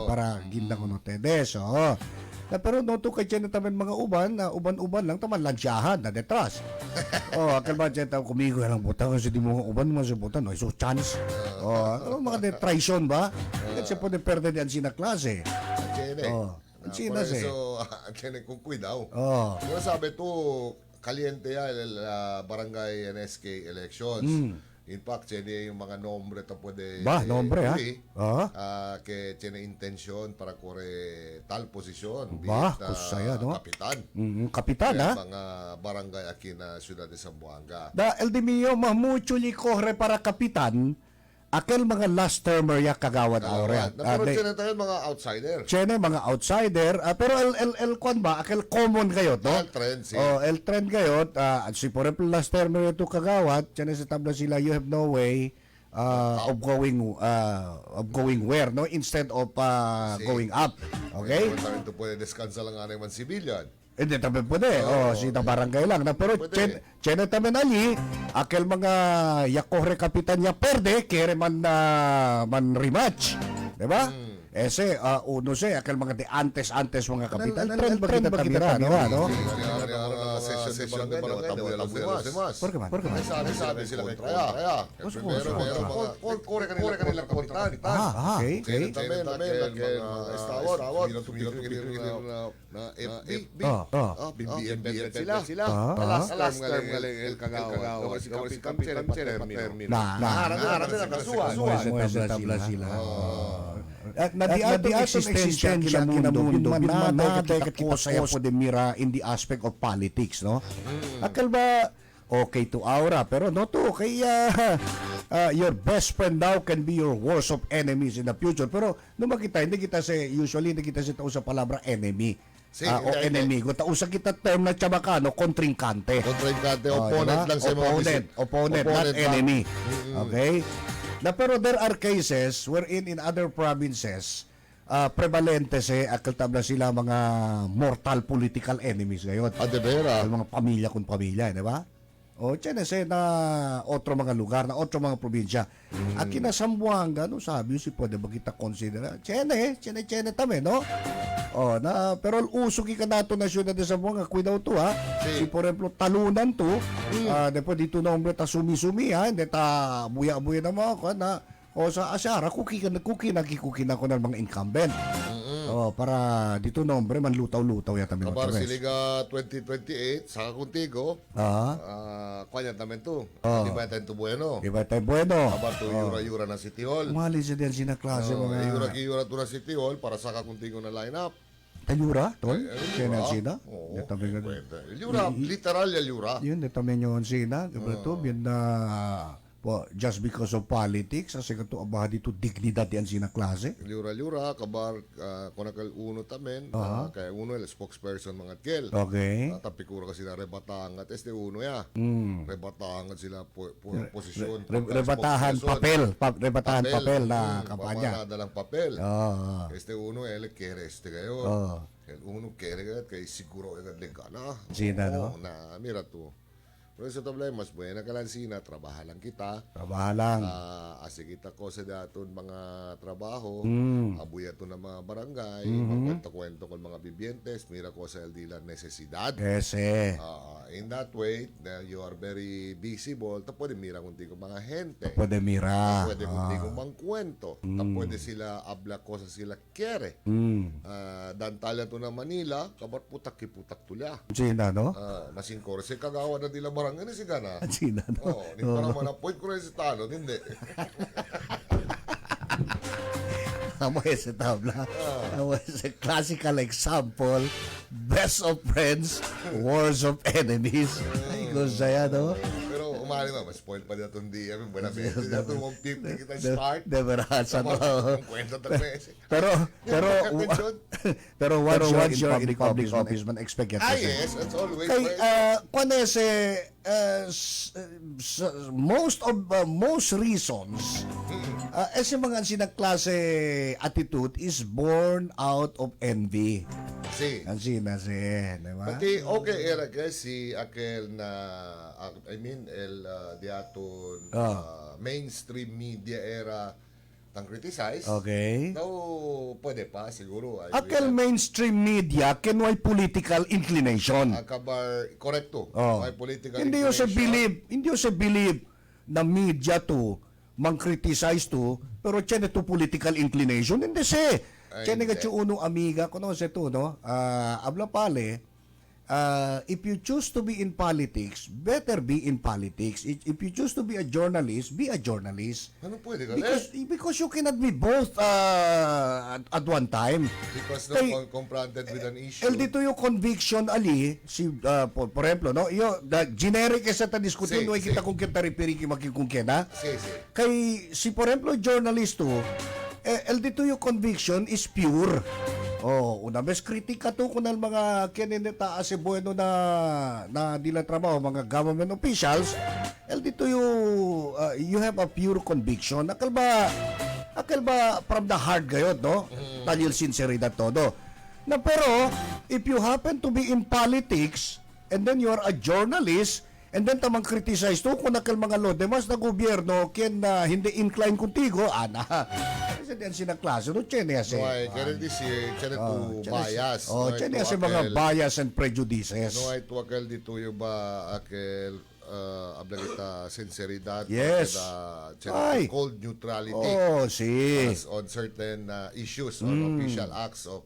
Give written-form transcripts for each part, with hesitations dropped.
para ginda ko no tedes. Pero no to kay Chen tamen mga uban, uban-uban lang taman lansyahan na detras. Akal ba Chen kumigo lang butang kasi di mo uban mo sa butang, no so chance. Mga de traition ba? Kasi po de perde di ang sina klase. Por eso, tiene con cuidado. Pero sabe tú, caliente ya el barangay NSK elections. In fact, tiene yung mga nombre to pwede nombre que tiene intención para corre tal posisyon. Kusaya, no? Kapitan. Kapitan, mga barangay aquí na Ciudad de Zamboanga. El de mio, mucho li corre para kapitan. Aquel mga last termer ya kagawad ahora. Pero tiene tayo mga outsider. Tiene mga outsider, pero el kwan ba, aquel common kayo, no? El trend, sí. El trend kayo, si por ejemplo last termer ito kagawad, tiene sa tabla sila, you have no way of going where, no? Instead of going up. Okay? Pero también tú puedes descansar lang anay man civilian. Hindi tabi pwede. Sita barangay lang. Pero chene tamen ali, aquel mga yakore kapitan ya perde, kere man rematch. Diba? Ese, uno se, aquel mga de antes mga kapitan. Trend ba kita tamira, no? Session de barangay, wala los ¿Por qué man? Sabi sila kaya. Pero kore kanila kapitan. Okay. También, estawon. Na FB. BBM sila. Last term el kagawa. Si kapitan termino. Harap na tabla sila. Na di ato existensya kina mundo, binmanate kat kosaya po de mira in the aspect of politics, no? Akal ba, okay to aura, pero no to, kaya your best friend now can be your worst of enemies in the future. Pero nung hindi kita sa palabra enemy. O enemigo. Tausa kita term na tsabakano, kontrinkante. Opponent lang sa mga Opponent, not enemy. Okay? Pero there are cases wherein in other provinces, prevalente akal tabla sila mga mortal political enemies ngayon. De vera. Mga pamilya kung pamilya, di ba? Tiyan na otro mga lugar, na otro mga probinsya. Aki na Zamboanga, no, sabi si pwede ba kita consider? Tiyan tame, no? Pero usog ka nato na siyudad de Zamboanga, cuidado to, ha? Si por ejemplo, talunan to, depois dito na umbre ta sumi-sumi, ha? Hindi ta buya-buya na mga ko, na, sa asyara, kuki na ng mga incumbent. Para dito nombre man lutaw-lutaw yata mi Kabar siliga 2028 saka contigo. Kwanya tamen tu. Di ba tayo bueno? Kabar tu yura-yura na City Hall. Mali sa din sina klase mga yura tu na City Hall para saka contigo na lineup. Tayura, tol? Kaya sina? Yura, literal ya yura. Yun, detamen yun sina. Ito, yun na just because of politics, kasi ito abaha dito dignidad yan sina klase. Liura, kabar, konakal uno tamen, kaya uno el spokesperson mga kel. Okay. Tapikura kasi na rebatangat, este uno ya. Rebatangat sila posisyon. Rebatahan papel na kampanya. Pamadalang papel. Este uno, el kere este kayo. El uno kere kaya siguro agad legana. Sina, no? Na, mira to. Pero sa tabla, mas buena ka lang sina, trabaha lang kita. Trabaha lang. Asi kita ko sa daton mga trabaho, abuya to ng mga barangay, magkwento-kwento ko mga bibientes, mira ko sa aldila necesidad. Yes, In that way, you are very visible, ta pwede mira kung ko mga gente. Pwede mira. Pwede kung ko mangkwento. Ta pwede sila abla ko sa sila kere. Dantala to na Manila, kabat putak-kiputak tula. Sina, no? Masing korse kagawa na dila barangay na si Gana. Sina, no? Hindi pa naman na-point ko rin si Talo, hindi. Amo ese tabla. Amo ese classical example. Best of friends, wars of enemies. Ay, kung saya, no? Pero umali mo, mas-spoil pa dito hindi. Buena beses dito, 150 kita start. De verdad, sa to. Kwento 3 meses. Pero once you're in public office, man expect yan. Yes, that's always. Kay, kung most reasons, ese mga sinagklase attitude is born out of envy. Sí. Así nace, di ba? Pati okay era kasi aquel na el diaton mainstream media era tang criticize, Okay. daw pwede pa siguro. Akel mainstream media kenway political inclination. Akabar, correcto. Oh. May political Hindi yo sa inclination. hindi yo sa believe na media to mang-criticize to pero tiyan to political inclination hindi se. Ay, Tiyan hindi. nga uno amiga ko no se to no. Habla pale if you choose to be in politics, better be in politics. If you choose to be a journalist, be a journalist. Ano pwede ka? Because you cannot be both at one time. Because Kay- no confronted with an issue. El dito yung conviction ali si por ejemplo no yo the generic esa ta diskutin Sí, no sí. kita kung kita ripiri makikung kena Sí, sí. kay si por ejemplo journalist to el dito yung conviction is pure. Oh, una vez kritika to kunal mga kinita ase bueno na dila trabaho mga government officials el dito you have a pure conviction akal ba from the heart gayod no talil sinceridad todo na pero if you happen to be in politics and then you are a journalist and then tamang criticize to kung nakal mga lodemas na gobyerno ken na hindi incline kuntigo ana kasi diyan sina klase no chene ase No ay, kaya di si, kaya to bias. chene ase mga bias and prejudices No ay tuwakal dito yung ba akel abla kita sinceridad. Yes. Ay. Cold neutrality. oh si On certain issues on official acts of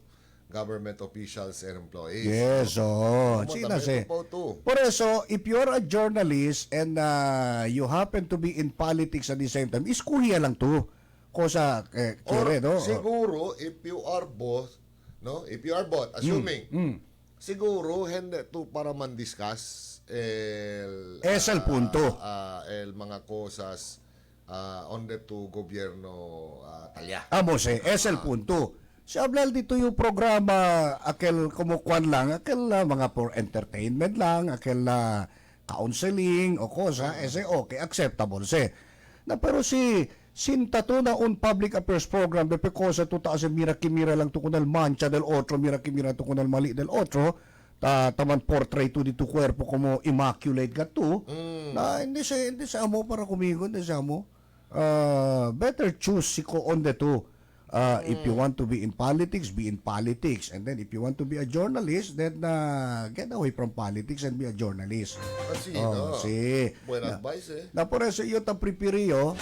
government officials and employees. yes china se por eso if you're a journalist and you happen to be in politics at the same time iskuhiya lang to kosa Or kire no siguro if you are both, no? If you are both, assuming, siguro hindi to para man-discuss Es el punto. El mga cosas on the to gobyerno talya. Amos es el punto. Si hablal dito yung programa akel kumukuan lang, akel mga for entertainment lang, akel counseling o cosa, ese okay, acceptable se. Na pero si sinta to na un public affairs program de cosa to taas mira kimira lang to kunal mancha del otro, mira kimira to kunal mali del otro, taman portrait to dito cuerpo como immaculate ka to. Na hindi sa amo para kumigo, hindi sa amo. Better choose si ko on the two. If you want to be in politics, be in politics. And then if you want to be a journalist, then get away from politics and be a journalist. Kasi, Si. Buen advice Na por eso yo ta prepiriyo,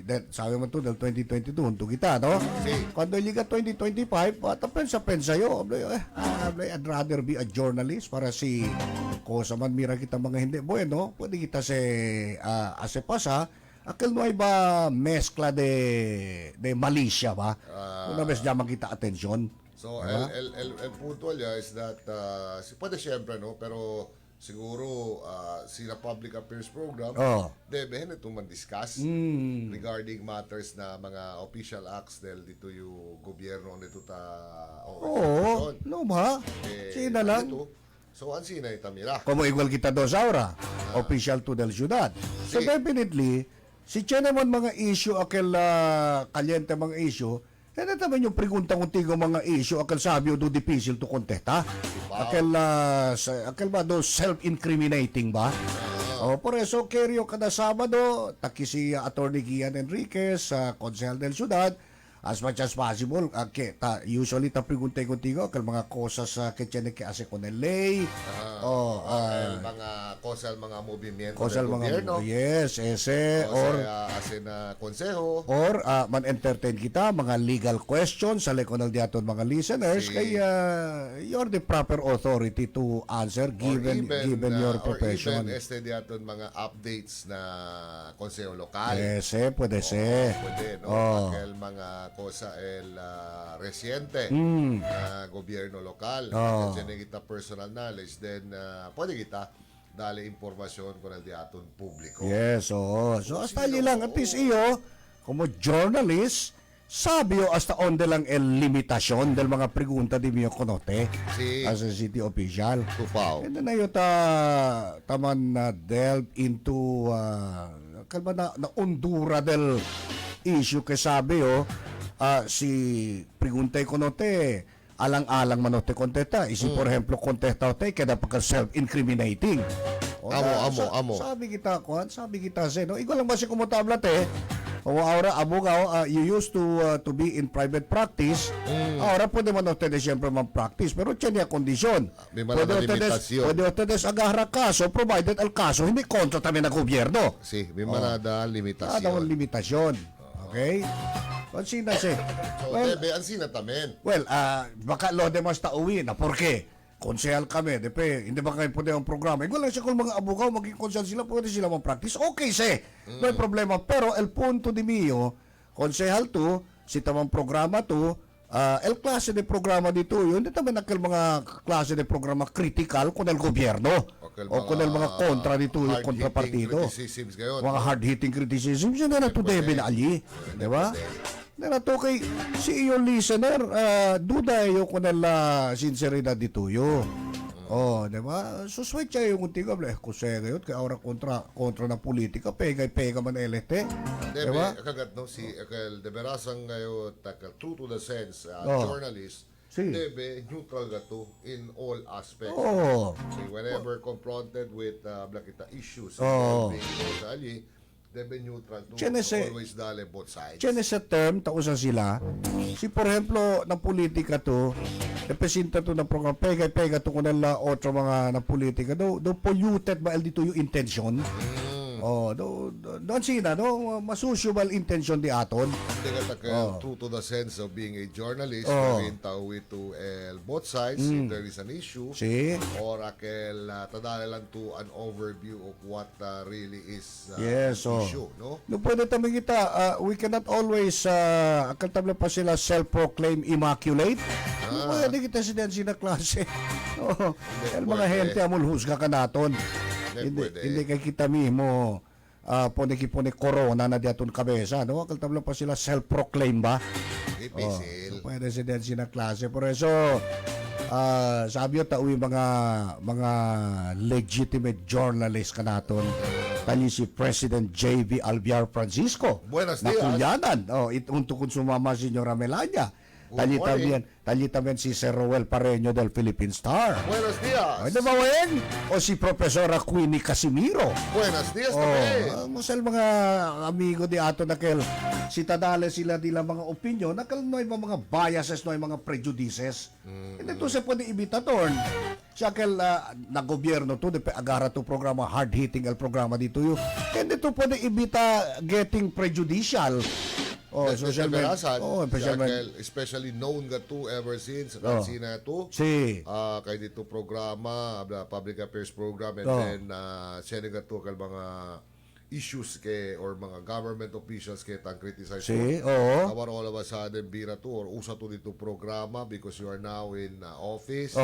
that sabi mo to del 2022 unto kita, no? Si. Cuando liga 2025, pensa yo, I'd rather be a journalist para si kosa man mira kita mga hindi bueno, pwede kita ase pasa. Aquel no hay ba mezcla de malicia ba? Una vez llaman kita atensyon. So, el punto niya is that, pwede siyempre, no? Pero, siguro, sila public affairs program, debe ito man-discuss regarding matters na mga official acts dahil dito yung gobyerno nito no ba? Sina lang. So, ang sina itamira. Como igual kita dos ahora, official to del ciudad. So Sí. definitely, si Chen naman mga issue, akil kalyente mga issue, naman yung preguntang untigo mga issue, akil sabi do difficile to contest, ha? Akil ba do self-incriminating ba? Por eso, keryo kada Sabado, taki si Attorney Gian Enriquez, Konsehal del Ciudad, as much as possible, usually ta preguntay contigo, akil mga cosas que tiene que hacer con el ley, mga kosal mga movimiento cosas del mga gobyerno. yes, ese, or konseho. or man-entertain kita mga legal questions sa lekonal diaton mga listeners Si- kaya you're the proper authority to answer given your profession. Or even diaton mga updates na konseho lokal. Ese, pwede se. Pwede, no? Pagkel mga kosa resiente na gobyerno lokal. Diyan kita personal knowledge, then pwede kita dali impormasyon con el diaton publiko. Yes, oo. So, hasta lang. At least iyo, como journalist, sabio hasta onde lang el limitasyon del mga pregunta di mio konote Si. as a city official. Tupaw. And then ayo taman na delve into kalma na undura del issue que sabi si preguntay konote alang-alang manote kontesta. Isi por ejemplo kontesta ote kada pagka self-incriminating. Amo. Sabi kita, no? Ikaw lang ba si kumutablat o ahora, abogado, you used to be in private practice. Ahora, pwede man ustedes siyempre mag-practice. Pero tiyan niya kondisyon. May mga limitasyon. Pwede ustedes agarra kaso, provided al kaso, hindi kontra también ng gobyerno. Sí, may mga limitasyon. Ada ang limitasyon. Okay? Konsina si. So, debe, ang sinatamen. Well, baka lo demás tauwi na. ¿Por qué? Konsehal kami, hindi ba kayo pwede ang programa? Igual lang siya kung mga abogado, maging konsehal sila, pwede sila mag-practice. Okay, no hay problema. Pero el punto de mío, konsehal to, si tamang programa to, el klase de programa dito, yun, hindi naman nakil mga klase de programa critical con el gobyerno. O con el mga kontra dito, yung kontrapartido. Mga hard-hitting criticisms, yun na to debe na ali. Di ba? Na to kay si iyo listener, duda yo con la sinceridad dito yo. Oh, di ba? Suswitch yung untiga, kusega yun, kaya ahora kontra na politika, pega man LT. Di ba? Kagat no, si de berasang ngayon, true to the sense, journalist, debe neutral gato in all aspects. So, whenever confronted with issues involving sa ali, debe neutral to always dale both sides. Tiyan sa term, tausan sila. Si, por ejemplo, na politika to, representa to na program, pega to kung nala otro mga na politika, do polluted ba dito yung intention? Doon sila, masusyubal intention di aton. Hindi ka true to the sense of being a journalist, marin tawid to both sides, if there is an issue, or tadala lang to an overview of what really is issue, no? No, pwede tamang kita, we cannot always, akaltabla pa sila self-proclaim immaculate. Pwede kita sina klase. Mga hente amul husga ka naton. Hindi kay kita mismo pone corona na diaton kabesa, no? Kaltabla pa sila self-proclaim ba? Ipisil. Pwede sina klase. Por eso, sabi yung tauwi mga legitimate journalist ka naton. Tali si President J.V. Albiar Francisco. Buenos dias. Nakulyanan. Untuk kung sumama si Señora Melania. Tali también si Sir Roel Pareño del Philippine Star. Buenos dias. Ay, diba wen? O si Profesora Queenie Casimiro. Buenos dias también. Musal mga amigo di ato nakel si tadale sila dila mga opinion nakal noy mga biases noy mga prejudices. Hindi to sa pwede ibitatorn. Siya kel na gobyerno to de agara to programa hard hitting el programa dito yo. Hindi to pwede ibita getting prejudicial. Social media. Especially known nga to ever since kansina to. Kay dito programa, public affairs program, and then siya nga to kal mga issues or mga government officials kay tang criticize to. Kawan all of a sudden bira to or usa to dito programa because you are now in office,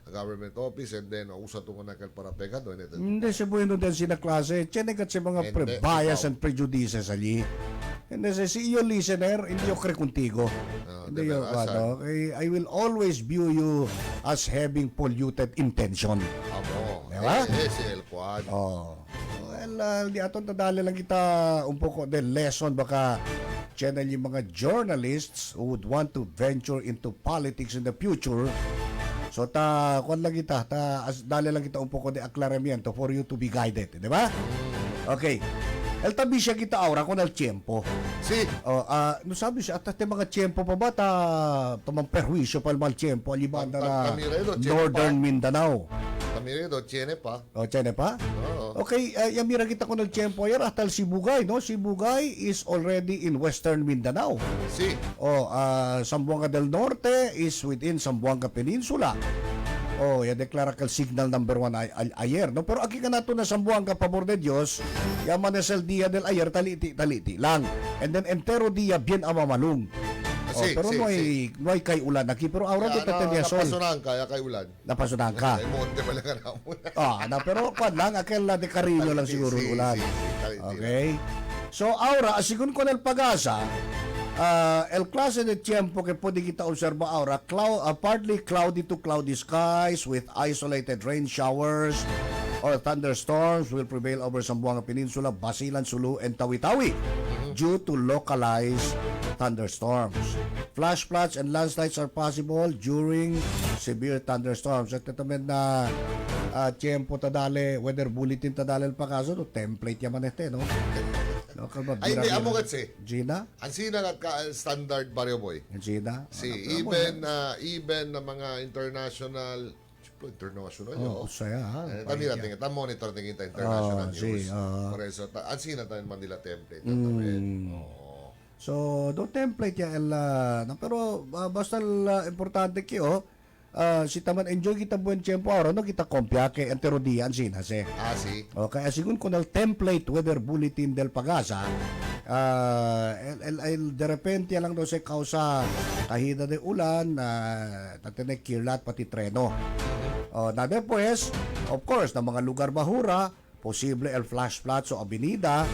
government office, and then usa to nga kal para pegado. Hindi siya bueno din sina klase. Chinegat sa mga bias and prejudices ali. And as si iyo listener, hindi ko contigo. Hindi yo I will always view you as having polluted intention. Diba? Si El Quad. Well, di aton tadali lang kita un poco de lesson baka channel yung mga journalists who would want to venture into politics in the future. So kuan lang kita, dali lang kita un poco de aclaramiento for you to be guided, di ba? Okay. El tabi siya kita ahora con el tiempo. No sabi siya, at mga tiempo pa ba tamang perwisyo pa el tiempo alibanda na Northern Mindanao. Tamiredo, tiene pa. Tiene pa? Okay, yamira kita con el tiempo ayer hasta el Sibugay, no? Sibugay is already in Western Mindanao. Zamboanga del Norte is within Zamboanga Peninsula. Ya deklara kal signal number 1 ayer, no? Pero aquí ka nato na Zamboanga, pabor de Dios, yaman es el día del ayer, taliti lang. And then entero día bien amamalung. Pero no hay kay ulan aquí, pero ahora dito tenía sol. Napasunan ka, kay ulan. Napasunan ka. Ay, monte pala ka na mo. Pero kwan lang, aquel la de Carrillo lang siguro ulan. Okay? So ahora, asigun ko ng pag-asa, el clase de tiempo que pwede kita observa ahora, partly cloudy to cloudy skies with isolated rain showers or thunderstorms will prevail over Zamboanga Peninsula, Basilan, Sulu, and Tawi-Tawi due to localized thunderstorms. Flash floods and landslides are possible during severe thunderstorms. At ito men na tiempo tadale, weather bulletin tadale pa kaso, no? Template yaman ito, no? No, Ay, hindi, amo kasi. Gina? Ang sina ka standard barrio boy. Gina? Si even na mga international saya ha. Tamira tingin, monitor tingin ta international news. Por eso, ang sina tayo Manila template. So, do template ya pero basta importante kayo, si taman enjoy kita buen tiempo ahora no kita kompya ke entero dia sina se. Si. Okay, según con el template weather bulletin del Pagasa, de repente lang daw sa kausa kahida de ulan, tatene kilat pati treno. Na después, of course, na mga lugar bahura, posible el flash floods o avenida,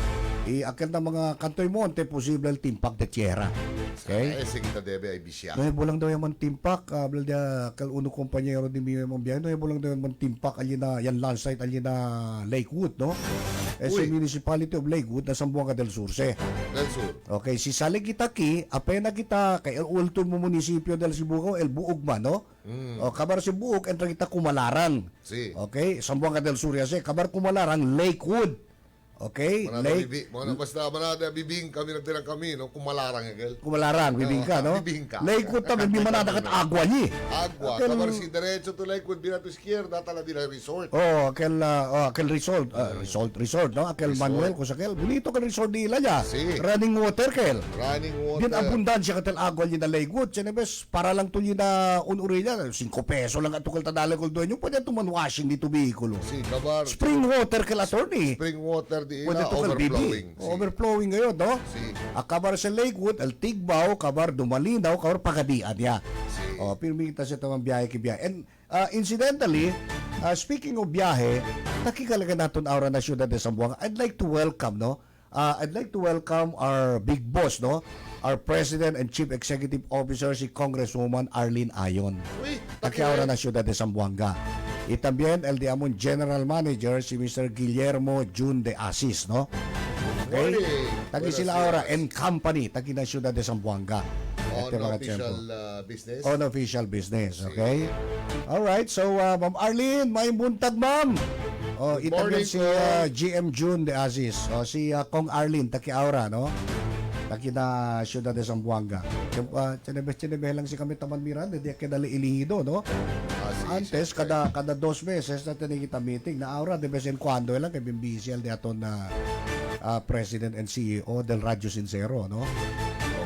akil na mga kantoy monte, posible el timpak de tierra. Okay? Kita debe ay bisya. No, bulang daw yung timpak, kal uno kompanyero di mi mong biyahe, no, bulang daw yung timpak, alin na, yan landslide, alin na Lakewood, no? Sa municipality of Lakewood, na Sambuanga del Sur, Del Sur. Okay, si Saligitaki, apena kita, kay el ultimo munisipyo del Sibugaw, el Buog man, no? O, kabar si Buog, entra kita Kumalaran. Si. Okay, Sambuanga del Sur, kabar Kumalaran, Lakewood. Okay, Basta manada bibing kami nagtirang kami no kumalarang agel. Kumalarang bibing ka no. Bibing ka. Lakewood tabi di manada kat agwa ni. Agwa, kabar si diretso to Lakewood binato izquierda tala dila resort. Aquel resort no, aquel Manuel ko sa kel. Bonito ka resort nila ya. Running water kel. Running water. Din abundansya katel agwa ni na Lakewood. Chenebes para lang to na unuri niya 5 peso lang ato kel tadala kol duenyo pwede tuman washing dito bihikulo. Si kabar. Spring water kel attorney. Spring water di Pwede ila to overflowing. Overflowing ngayon, no? Kabar sa Lakewood, al Tigbaw, kabar Dumalinaw, kabar Pagadian niya. Pirmita sa tamang biyahe ki biyahe. And incidentally, speaking of biyahe, nakikalaga natin aura na siyudad de Zamboanga. I'd like to welcome, no? I'd like to welcome our big boss, no? Our President and Chief Executive Officer, si Congresswoman Arlene Ayon. Nakiaura na siyudad de Zamboanga. Y también el de among General Manager si Mr. Guillermo Jun de Asis, no? Okay? Tagi sila ahora and company, tagi na siyudad de Zamboanga. On official business, okay? Alright, so Ma'am Arlene, may buntag ma'am. Itabi si GM Jun de Asis. Si Kong Arlene, taki aura, no? Taki na siyudad de Zamboanga. Chinebe lang si kami taman Miranda, di kadali ilihido, no? Antes, kada 2 meses na kita meeting na aura de vez en cuando lang kay bimbisial de aton na President and CEO del Radyo Sincero, no?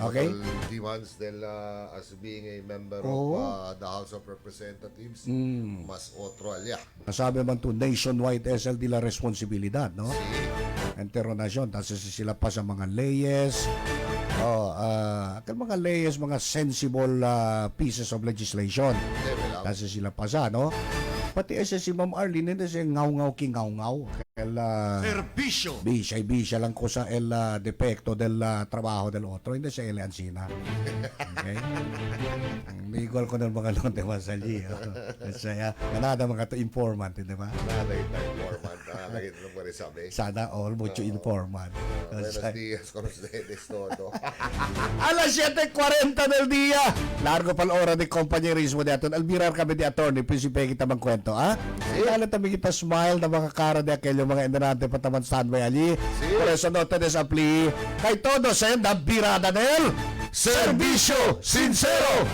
Okay? Demands del as being a member of the House of Representatives, mas otro alya. Nasabi man to nationwide SL de la responsibilidad, no? Internasyon, tapos sila pa sa mga leyes, mga leyes, mga sensible pieces of legislation. Kasi sila pa sa, no? Pati si Ma'am Arlene, hindi siya ngaw-ngaw ki ngaw-ngaw. Servisyo! Bisya lang ko sa el depekto del trabaho del otro. Hindi siya eleansina. Okay? Legal ko ng mga lonte masali. Saya, ganada mga to informant, di ba? Nada ito informant. Nakita nung pwede sabi. Sana all, mucho informant. Buenos días con ustedes todo. Alas 7:40 del día. Largo pal hora de compañerismo de aton. Albirar kami di attorney. Prinsipe kita magkwento, ha? Kaya tabi kita smile na mga cara de aquello mga enderante pataman standby allí. Por eso no te desapli. Kay todos en la birada del Servicio Sincero.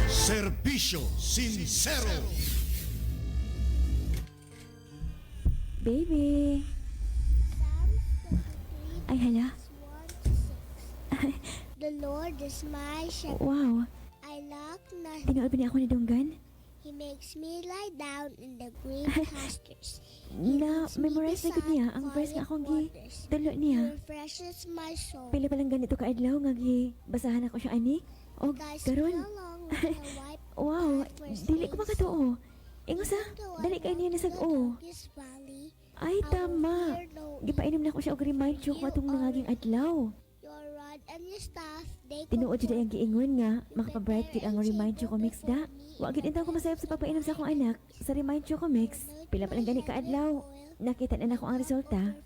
Servisyo sincero. Baby. Ay, hala. The Lord is my shepherd. Wow. I lack nothing. Tinuod ba niya ako ni Dunggan? He makes me lie down in the green pastures. Na-memorize na gud niya ang verse nga akong gi-tulo He niya. refreshes my soul. Pila pa lang ganito ka-adlaw nga basahan ako siya ani. O, Guys, karon. along with the white Wow, dili ko makatuo. Ingo sa, dali kayo niya nasag-o. Valley. Ay, tama. Gipainom na ko siya og remind siya kung atong nangaging adlaw. Your rod and your staff, they Tinuod siya ang giingon nga, makapabright kit ang remind siya ko mix da. Wa gid intaw ko masayop sa pagpainom sa akong anak sa remind siya ko mix. Pila pa lang gani ka adlaw. Nakita na nako ang resulta.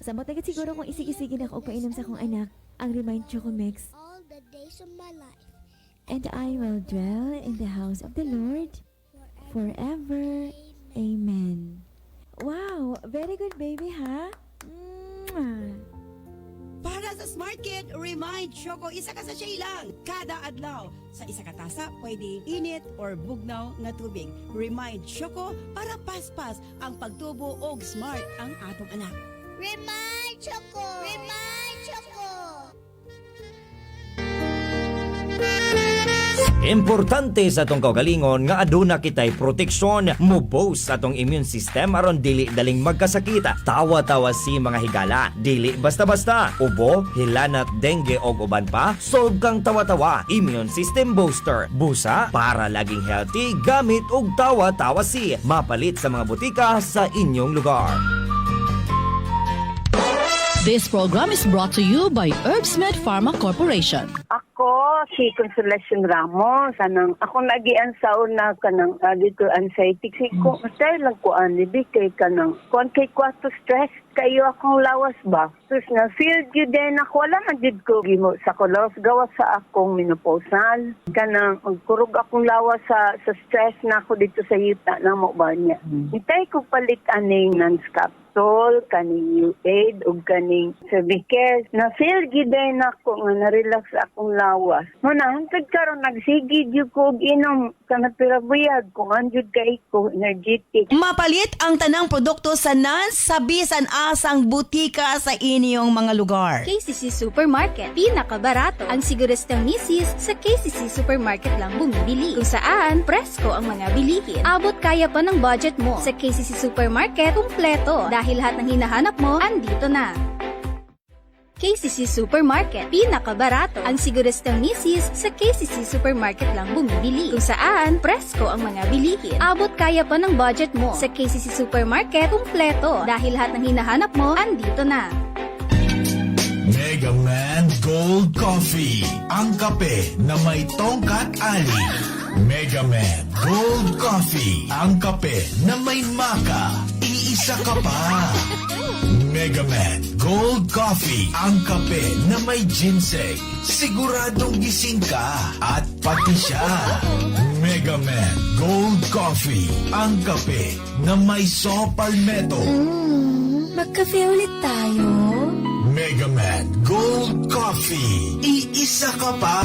Samot agad siguro kung isig-isigi na ako og painom sa akong anak ang remind siya ko mix. all the days days of my life. And I will dwell in the house of the Lord forever. Amen. Wow, very good baby, ha? Mwah. Para sa Smart Kid, remind Choco isa ka sa ilang kada adlaw. Sa isa ka tasa, pwede init or bugnaw nga tubig. Remind Choco para paspas ang pagtubo og smart ang atong anak. Remind Choco! Remind Choco! Importante sa atong kaugalingon nga aduna kitay proteksyon mo boost sa atong immune system aron dili daling magkasakita. Tawa-tawa si mga higala, dili basta-basta. Ubo, hilanat, dengue og uban pa, solve kang tawa-tawa. Immune system booster. Busa para laging healthy gamit og tawa-tawa si. Mapalit sa mga butika sa inyong lugar. This program is brought to you by Herbsmed Pharma Corporation. Ako, si Consolacion Ramos. Ako nagian sa una kanang dito anxiety. Ko, matay lang ko anibig kay kanang kay kwato stress kayo akong lawas ba. Tapos na feel yun din ako. Wala man did ko gimo sa kolos. Gawas sa akong menopausal. Kanang magkurog akong lawas sa stress na ako dito sa yuta na mo ba niya. Hintay ko palit aning non-scapsol, kaning U-Aid, o kaning cervicals. Na-feel giday na ako nga na-relax akong lawas. Muna, hantad karon nagsigid yung ko inom ka na pirabuyag kung anjud kay ko energetic. Mapalit ang tanang produkto sa NANS sa bisan asang butika sa inyong mga lugar. KCC Supermarket. Pinakabarato. Ang siguristang misis sa KCC Supermarket lang bumibili. Kung saan, presko ang mga bilihin. Abot kaya pa ng budget mo. Sa KCC Supermarket, kumpleto. Dahil lahat ng hinahanap mo, andito na. KCC Supermarket. Pinakabarato. Ang siguristang misis sa KCC Supermarket lang bumibili. Kung saan, presko ang mga bilihin. Abot kaya pa ng budget mo. Sa KCC Supermarket, kumpleto. Dahil lahat ng hinahanap mo, andito na. Mega Man Gold Coffee. Ang kape na may tongkat ali. Mega Man Gold Coffee. Ang kape na may maka. Iisa ka pa. Mega Man Gold Coffee. Ang kape na may ginseng. Siguradong gising ka at pati siya. Mega Man Gold Coffee. Ang kape na may saw palmetto. Magkape ulit tayo? Mega Man Gold Coffee. Iisa ka pa.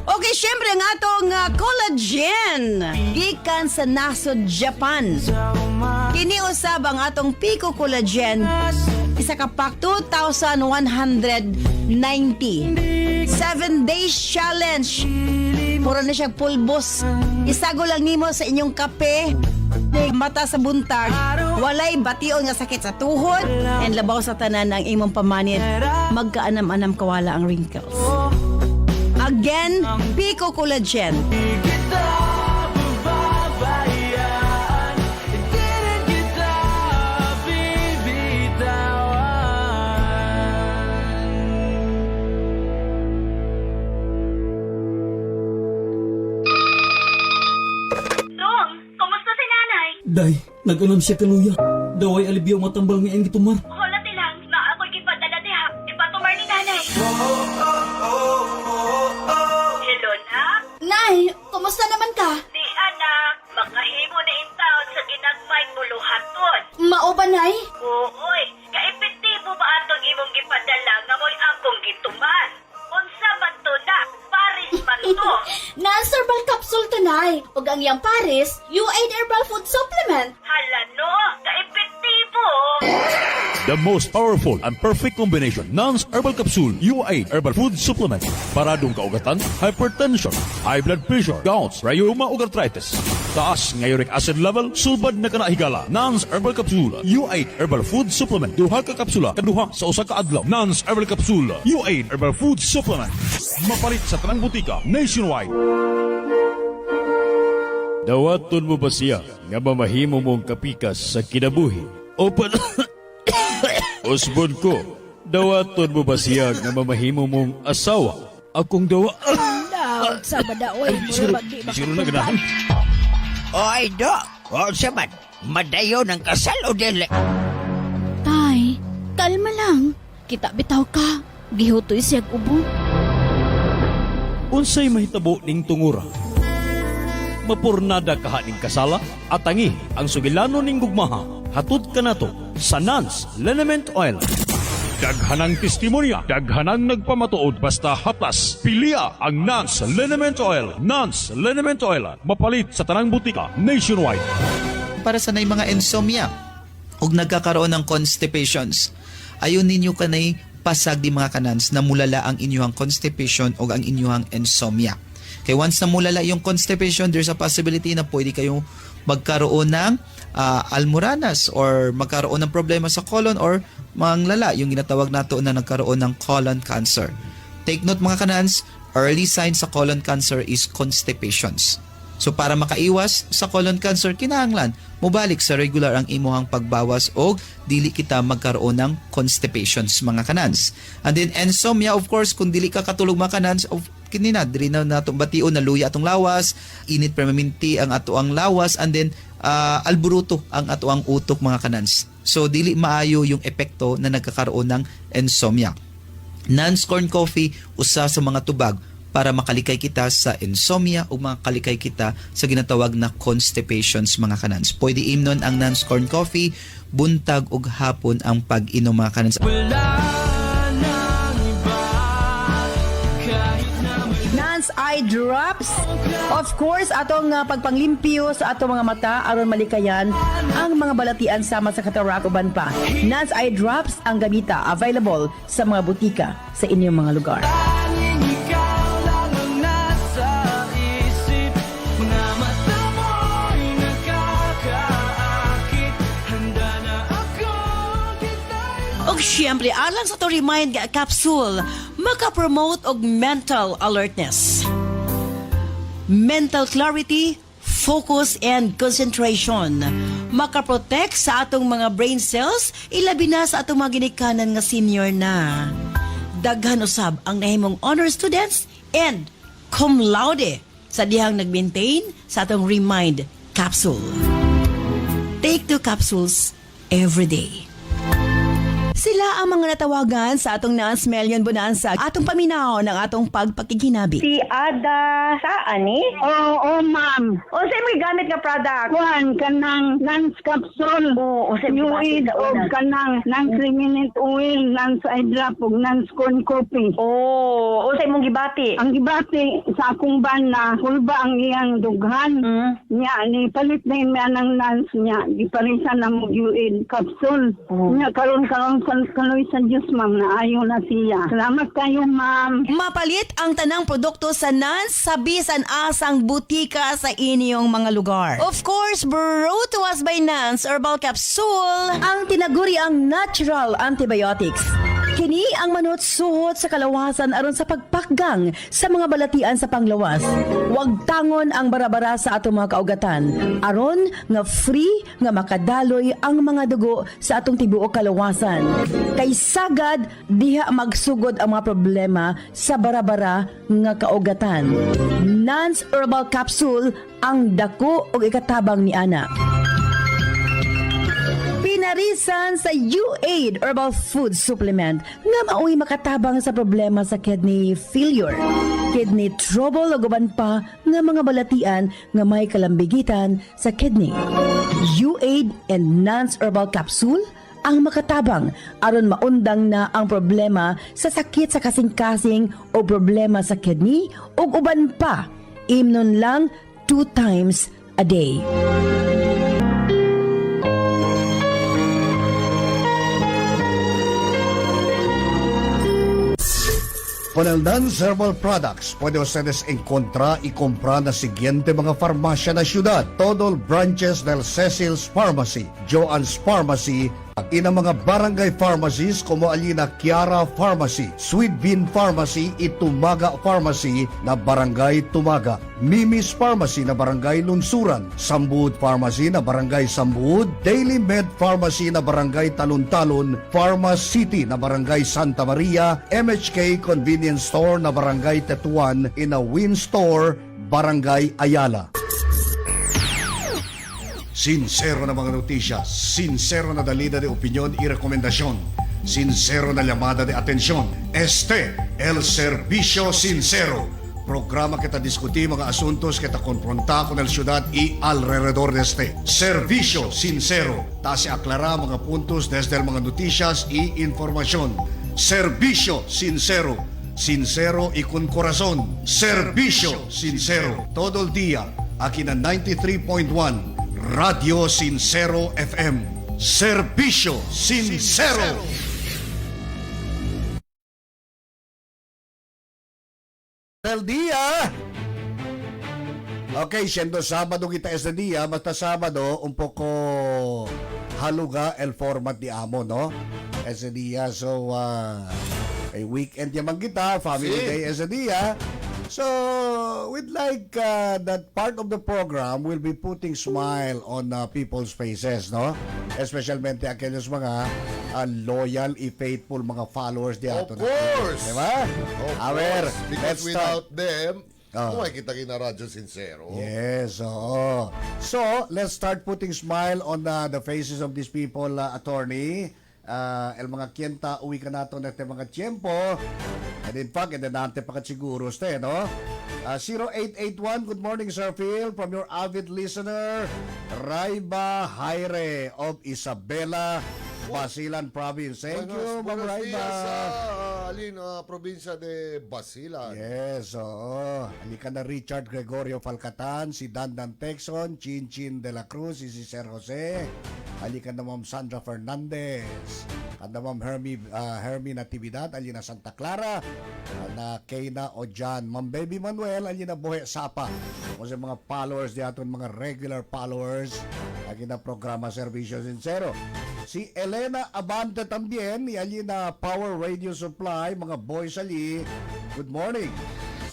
Okay, syempre nga itong collagen gikan sa nasod Japan. Kiniusab ang atong Pico Collagen. Isa ka pack 2,190. 7 days challenge. Puro na siya pulbos. Isago lang nimo sa inyong kape. Mata sa buntag. Walay bation nga sakit sa tuhod. And labaw sa tanan ang imong pamanid. Magkaanam-anam kawala ang wrinkles. Again, Pico Collagen. Day, nag-alam siya kaluya. Daway alibyo matambal nga ang gitumar. Hola tilang, na ako'y gipadala diha. Ipatumar ni nanay. Hello, nak? Nay, kumusta naman ka? Di anak, makahimo na in town sa ginagmay buluhaton. Mao ba, Nay? Ooy, kaepektibo ba atong imong gipadala nga mo'y akong gituman? Unsa ba to na? Paris man to. Na-herbal capsule to, Nay. Ug ang iyang Paris, U-Aid Herbal Food Supplement. Hala no, kaepektibo. The most powerful and perfect combination. Nance Herbal Capsule, U8 Herbal Food Supplement. Paradong kaugatan, hypertension, high blood pressure, gout, rheuma ug arthritis. Taas nga uric acid level, sulbad na kanahigala. Nance Herbal Capsule, U8 Herbal Food Supplement. Duha ka kapsula, kaduha sa usa ka adlaw. Nance Herbal Capsule, U8 Herbal Food Supplement. Mapalit sa tanang butika nationwide. Dawaton mo ba siya nga mamahimo mong kapikas sa kinabuhi? Open Usbon ko, Dawaton mo ba siya nga mamahimo mong asawa? Akong dawa... Daw, sa badaoy mo Siguro na ganahan. Oy, do. O saman, madayo ng kasal o dili? Tay, kalma lang. Kita bitaw ka. Gihutoy siya ubo. Unsay mahitabo ning tungura? Mapurnada kaha ning kasala at tangi ang sugilano ning gugmaha. Hatod ka nato sa Nance Liniment Oil. Daghanang testimonya, daghanang nagpamatuod basta haplas. Pilia ang Nance Liniment Oil. Nance Liniment Oil, mapalit sa tanang butika nationwide. Para sa nay mga insomnia ug nagkakaroon ng constipations, ayon ninyo kanay pasag di mga kanans na mulala ang inyong constipation o ang inyong insomnia. Kaya once na mulala yung constipation, there's a possibility na pwede kayong magkaroon ng almoranas or magkaroon ng problema sa colon or manglala, yung ginatawag nato na nagkaroon ng colon cancer. Take note mga kanans, early signs sa colon cancer is constipations. So para makaiwas sa colon cancer, kinahanglan mubalik sa regular ang imuhang pagbawas o dili kita magkaroon ng constipations mga kanans. And then insomnia, of course, kung dili ka katulog mga kanans, kinina diri na natong bation na luya atong lawas, init permanente ang ato ang lawas, and then alburuto ang ato ang utok mga kanans. So dili maayo yung epekto na nagkakaroon ng insomnia. Nance corn coffee usa sa mga tubag para makalikay kita sa insomnia o makalikay kita sa ginatawag na constipations mga kanans. Pwede imnon ang Nance corn coffee buntag ug hapon ang pag-inom mga kanans. Nance Eye Drops. Of course, atong pagpanglimpyo sa atong mga mata aron malikayan ang mga balatian sama sa cataract uban pa. Nance Eye Drops ang gamita available sa mga butika sa inyong mga lugar. Og syempre, alang sa to remind nga capsule, maka-promote og mental alertness, mental clarity, focus, and concentration. Maka-protect sa atong mga brain cells, ilabi na sa atong mga ginikanan nga senior na. Daghan usab ang nahimong honor students and cum laude sa dihang nag-maintain sa atong remind capsule. Take 2 capsules every day. Sila ang mga natawagan sa atong Nance Million Bonanza, atong paminaw ng atong pagpakikinabi. Si Ada saan ni? Oo, ma'am. O sa'yo may gamit nga product? Juan, kanang Nance capsule. Oo, sa'yo may gamit o kanang Nance Liminent Oil, Nance Eye Drop, o Nance Corn Coffee. Oo, o sa'yo mong gibati? Ang gibati sa akong bana, hulba ang iyang dughan. Nya, ni palit na yung ng Nance niya. Gipalisan na mong UAID capsule. Nya, karon kaloy sa Diyos, ma'am, na ayaw na siya. Salamat kayo, ma'am. Mapalit ang tanang produkto sa Nance sa bisan asang butika sa inyong mga lugar. Of course, brought to us by Nance Herbal Capsule, ang tinaguri ang natural antibiotics. Kini ang manut-suhot sa kalawasan aron sa pagpakgang sa mga balatian sa panglawas. Huwag tangon ang barabara sa atong mga kaugatan aron nga free nga makadaloy ang mga dugo sa atong tibuok kalawasan. Kay sagad diha magsugod ang mga problema sa barabara nga kaugatan. Nance Herbal Capsule ang dako ug ikatabang ni ana. Pinarisan sa UAID Herbal Food Supplement nga maoy makatabang sa problema sa kidney failure, kidney trouble o guban pa nga mga balatian nga may kalambigitan sa kidney. UAID and Nance Herbal Capsule ang makatabang aron maundang na ang problema sa sakit sa kasing-kasing o problema sa kidney o uban pa. Imnon lang 2 times a day. Con el Nance Herbal Products, puede ustedes encontrar y comprar na siguiente mga farmasya na syudad. Todo branches del Cecil's Pharmacy, Joann's Pharmacy, Ina mga barangay pharmacies como alina Kiara Pharmacy, Sweet Bean Pharmacy, Itumaga Pharmacy na Barangay Tumaga, Mimi's Pharmacy na Barangay Lunsuran, Sambud Pharmacy na Barangay Sambud, Daily Med Pharmacy na Barangay Talon-Talon, Pharma City na Barangay Santa Maria, MHK Convenience Store na Barangay Tetuan, Ina Win Store, Barangay Ayala. Sincero na mga notisya, sincero na dalida de opinión y rekomendasyon, sincero na llamada de atensyon. Este, el Servicio Sincero. Programa que ta discutir mga asuntos que ta konfronta con el ciudad y alrededor de este. Servicio Sincero. Ta se aclara mga puntos desde el mga noticias y informasyon. Servicio Sincero. Sincero y con corazón. Servicio Sincero. Todo el día, aquí na 93.1. Radio Sincero FM. Servicio Sincero. El día. Okay, siendo Sabado kita este día, basta Sabado, un poco haluga el format di amo, no? Ese día, so, weekend yaman kita, family day ese día. So, we'd like that part of the program will be putting smile on people's faces, no? Especialmente aquellos mga loyal y faithful mga followers di ato. Of course! Diba? Of course. Because let's without start. them, makikita kita Radyo Sincero. Yes, oo. So, let's start putting smile on the faces of these people, attorney. El mga kienta, uwi ka nato na mga tiyempo. And in fact, nante pa siguro ste, no? 0881, good morning, Sir Phil, from your avid listener, Raiba Haire of Isabela, Basilan Province. Thank you, Ma'am Buenos Raiba. días sa probinsya de Basilan. Yes, oo. Halika na Richard Gregorio Falcatan, si Dandan Texon, Chinchin de la Cruz, si Sir Jose. Halika na Ma'am Sandra Fernandez. Kanda Ma'am Hermie Natividad, alina Santa Clara. Na Kayna Ojan. Ma'am Baby Manuel, alina Bohe Sapa. Kasi mga followers di aton, mga regular followers. Lagi na programa Servicio Sincero. Si Elena Abante también, alina Power Radio Supply, mga boys ali. Good morning.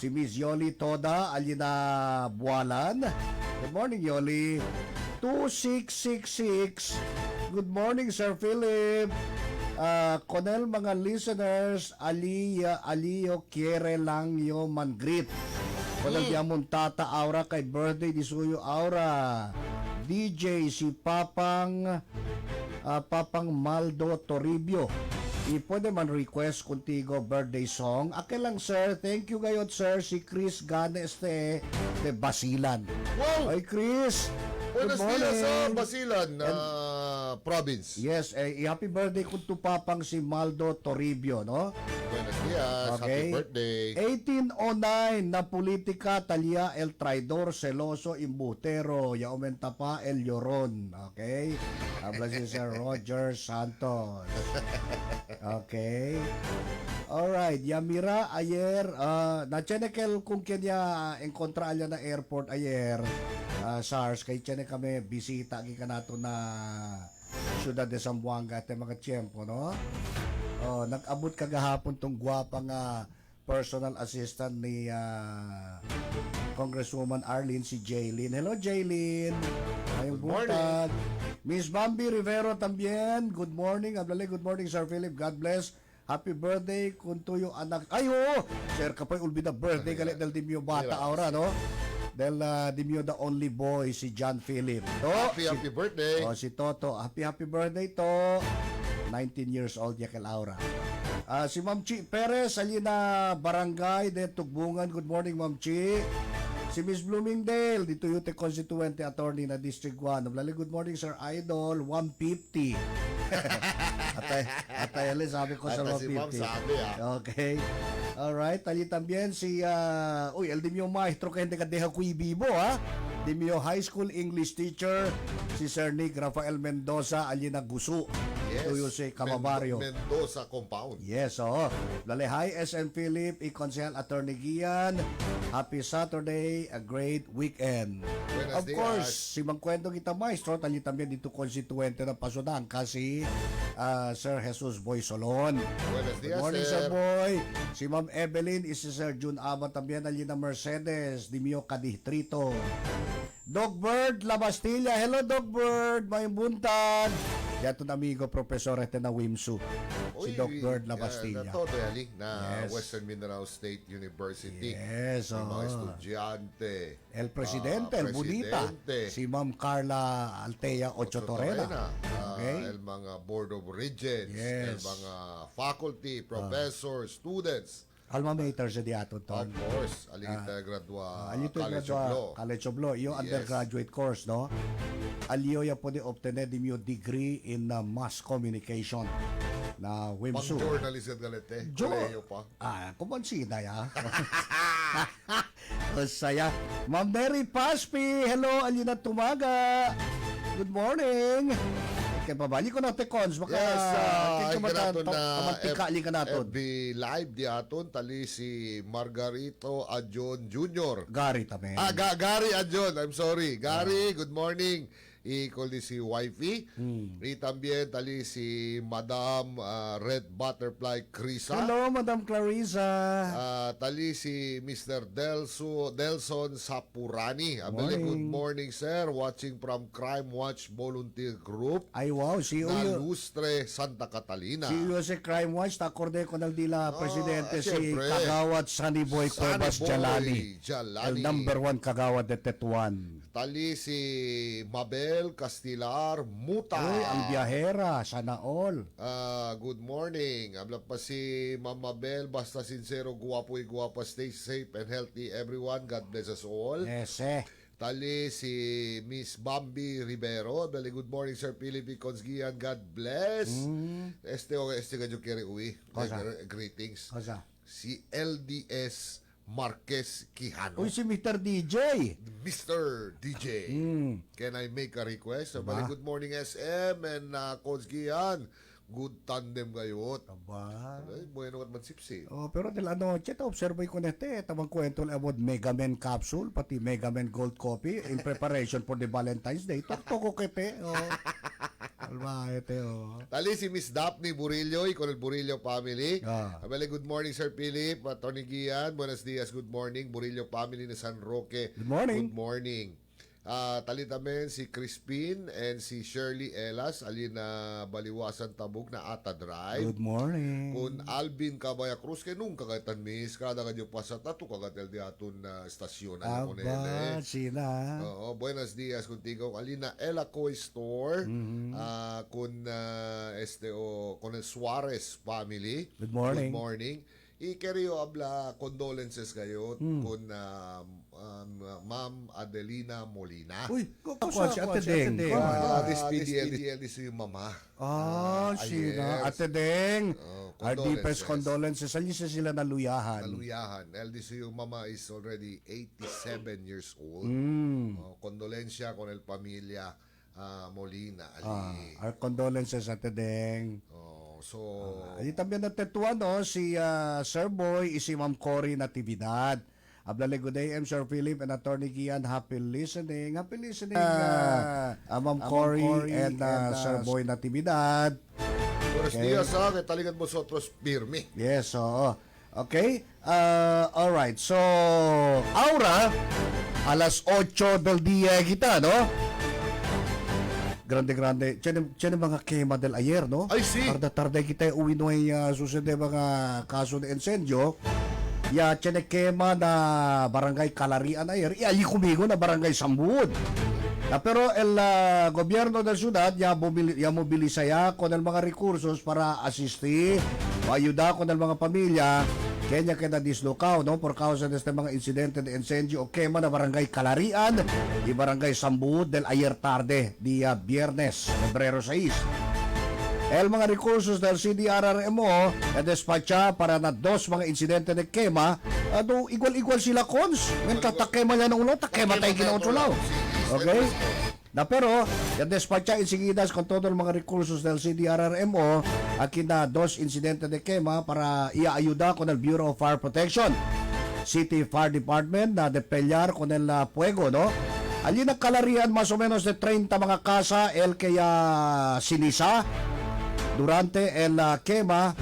Si Miss Yoli Toda, alina Bualan. Good morning, Yoli. 2666. Good morning, Sir Philip. Konel mga listeners, Aliyo Kiere lang yo man greet. Konel diamon tata aura kay birthday di suyo aura. DJ si Papang Maldo Toribio. Pwede man request contigo birthday song. Akin lang, sir. Thank you gayot, sir. Si Chris Ganes de Basilan. Wow! Ay, Chris. Buenos Good días sa morning. Basilan province. Yes, happy birthday kung tupapang si Maldo Toribio, no? Buenos días. Okay. Happy birthday. 1809 na politika talya el traidor celoso imbutero ya aumenta pa el llorón. Okay? Habla si Sir Roger Santos. Okay. Alright, Yamira ayer na-chenekel kung kanya enkontra alya na airport ayer SARS kay chene kami bisita gi kanato na Ciudad de Zamboanga at mga tiyempo, no? Nag-abot kagahapon tong gwapang personal assistant ni Congresswoman Arlene, si Jaylene. Hello, Jaylene. Ngayong buntag. Miss Bambi Rivero tambien. Good morning. Ablale, good morning, Sir Philip. God bless. Happy birthday kung tuyo anak. Ay, oo! Sir, kapay ulbi na birthday galit dahil di mo bata aura, no? Dahil di mo the only boy, si John Philip. Happy birthday. Si Toto. Happy birthday, to. 19 years old, Yakel Aura. Si Ma'am Chi Perez, alina Barangay de Tugbungan. Good morning, Ma'am Chi. Si Miss Bloomingdale, dito yung constituent attorney na District 1. Good morning, Sir Idol. 150. Atay, sabi ko sa 150. Si Ma'am sabi, Okay. Alright, tali también si el de mio maestro que hindi ka deha kuy bibo, ha? De mio high school English teacher, si Sir Nick Rafael Mendoza, alina Gusu. Yes. Tuyo si Camabario. Mendoza Compound. Yes, oo. Lale, hi, SM Philip, Ikonsel Attorney Gian. Happy Saturday, a great weekend. Buenos Of dias. course, si Mangkwento kita maestro, tali también dito konstituente ng Pasudang kasi Sir Jesus Boy Solon. Buenos Good dias, morning, sir. Sir Boy. Si Ma'am Evelyn, is si Sir June Abad también, Alina Mercedes, di Mio Cadistrito. Dogbird La Bastilla. Hello, Dogbird. May buntag. Yato na amigo, Professor ete na Wimsu. Si Dogbird La Bastilla. Todo ali na Yes. Western Mindanao State University. Yes, Yung mga oo. estudyante. El Presidente, El Bonita. Presidente. Si Ma'am Carla Altea Ocho Torrena. Okay. El mga Board of Regents. Yes. El mga faculty, professors, students. Alma mater sa diaton ton. Of course. Aling gradua Alito College of Law. College of Law. Yung Yes. undergraduate course, no? Aliyo ya po di obtened di mio degree in mass communication na Wimsu. Pang-journalism galete. Koleyo pa. Kumansina ya. O saya. Ma'am Mary Paspi. Hello, Alina Tumaga. Good morning. Kaya pabali ko na te cons. Baka kamantikali ka natin. FB Live di aton tali si Margarito Adjon Jr. Gary tamen. Gary Adjon. I'm sorry. Gary, good morning. Ikaw di si Wifey. Y también tali si Madam Red Butterfly Crisa. Hello, Madam Clarissa. Tali si Mr. Delson Sapurani. Abeli, good morning, sir. Watching from Crime Watch Volunteer Group. Ay, wow. Si Uyo. Lustre, Santa Catalina. Si Uyo si Crime Watch. Takorde ko nagdila presidente si syempre. Kagawad Sunny Boy Cuevas Jalani. El number 1 Kagawad de Tetuan. Tali si Mabel Castilar Muta. Uy, ang biyahera. Sana all. Good morning. Habla pa si Ma'am Mabel. Basta sincero, guwapo y guwapa. Stay safe and healthy everyone. God bless us all. Yes, Tali si Miss Bambi Rivero. Dali, good morning, Sir Philip Consgian. God bless. Este ganyo kere uwi. Greetings. Kosa. Si LDS Marquez Quijano. Uy, si Mr. DJ. Mr. DJ. Can I make a request? Bali, good morning, SM and Consgian. Good tandem gayot. Aba. Bueno at mansipsi. Oh, pero del ano, cheta observe ko nete, tamang kwento about Mega Man capsule, pati Mega Man Gold Coffee in preparation for the Valentine's Day. Tokto ko kete. Oh. Alma, ete, oh. Tali si Miss Daphne Burillo, con el Burillo family. Abele, good morning, Sir Philip. Tony Gian, buenos dias, good morning. Burillo family ni San Roque. Good morning. Good morning. Tali tamen si Crispin and si Shirley Elas, alina Baliwasan Tabuk na Ata Drive. Good morning. Kun Alvin Cabaya Cruz, kay nung kagatan miss, kada kadyo pa sa tatu kagatel di aton na stasyon. Aba, sina. Oo, buenos dias contigo. Alina Ella Coy Store, con con el Suarez family. Good morning. Good morning. Ikeriyo abla condolences kayo con Ma'am Adelina Molina. Uy, ako si Ate Deng. This PDL is yung mama. Sina. Ate Deng. Our deepest condolences. Saan sila naluyahan? LDC yung mama is already 87 years old. Condolensya con el pamilya Molina. Our condolences, Ate Deng. So, ali también natetuan si Sir Boy, si Ma'am Cory Natividad. Ablale, good day, I'm Sir Philip and Attorney Gian. Happy listening. Happy listening, Ma'am Cory and Sir Boy Natividad. Buenos dias, que taligan vosotros firme. Yes, oo. Okay. Alright. So, Aura, alas 8 del día kita, no? Grande. Tiyan mga kema del ayer, no? Ay, sí. Tarda kita uwi no ay susunod mga kaso de incendio. Ya tiyan kema na barangay Kalarian ayer. Iali kumigo na barangay Sambud. Pero el gobierno del ciudad ya mobiliza ya con el mga recursos para asistir o ayuda con el mga pamilya kanya queda dislocado, no, por causa de este mga incidente de incendio o quema na barangay Kalarian y barangay Sambud del ayer tarde, día viernes, Febrero 6. El mga recursos del CDRRMO despacha para na dos mga insidente de quema, igual sila cons. May tatakema niya ng ulo, takema tayo kinautulaw. Okay? Na pero, ya despacha enseguida con todos los mga recursos del CDRRMO aquí na dos incidentes de quema para iaayuda con el Bureau of Fire Protection. City Fire Department na de pelear con el fuego, no? Allí nagkalarian más o menos de 30 mga casa el kaya sinisa durante el quema.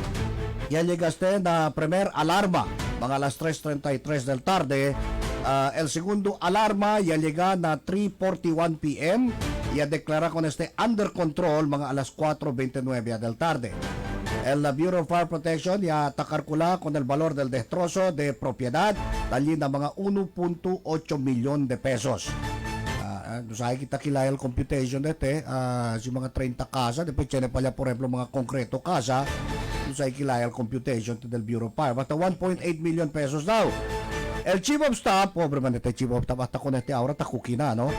Ya llegaste na primer alarma mga alas 3:33 del tarde. El segundo alarma ya llega na 3:41 p.m. Ya declara con under control mga alas 4:29 del tarde. El Bureau of Fire Protection ya takarkula con el valor del destrozo de propiedad tali na mga 1.8 milyon de pesos. Sa kita kilala el computation dete si mga 30 casa depende pala por ejemplo mga konkreto casa sa kilala el computation del Bureau of Fire basta 1.8 million pesos daw. El Chief of Staff, pobre man ito Chief of Staff, hasta con este ahora takukina, no?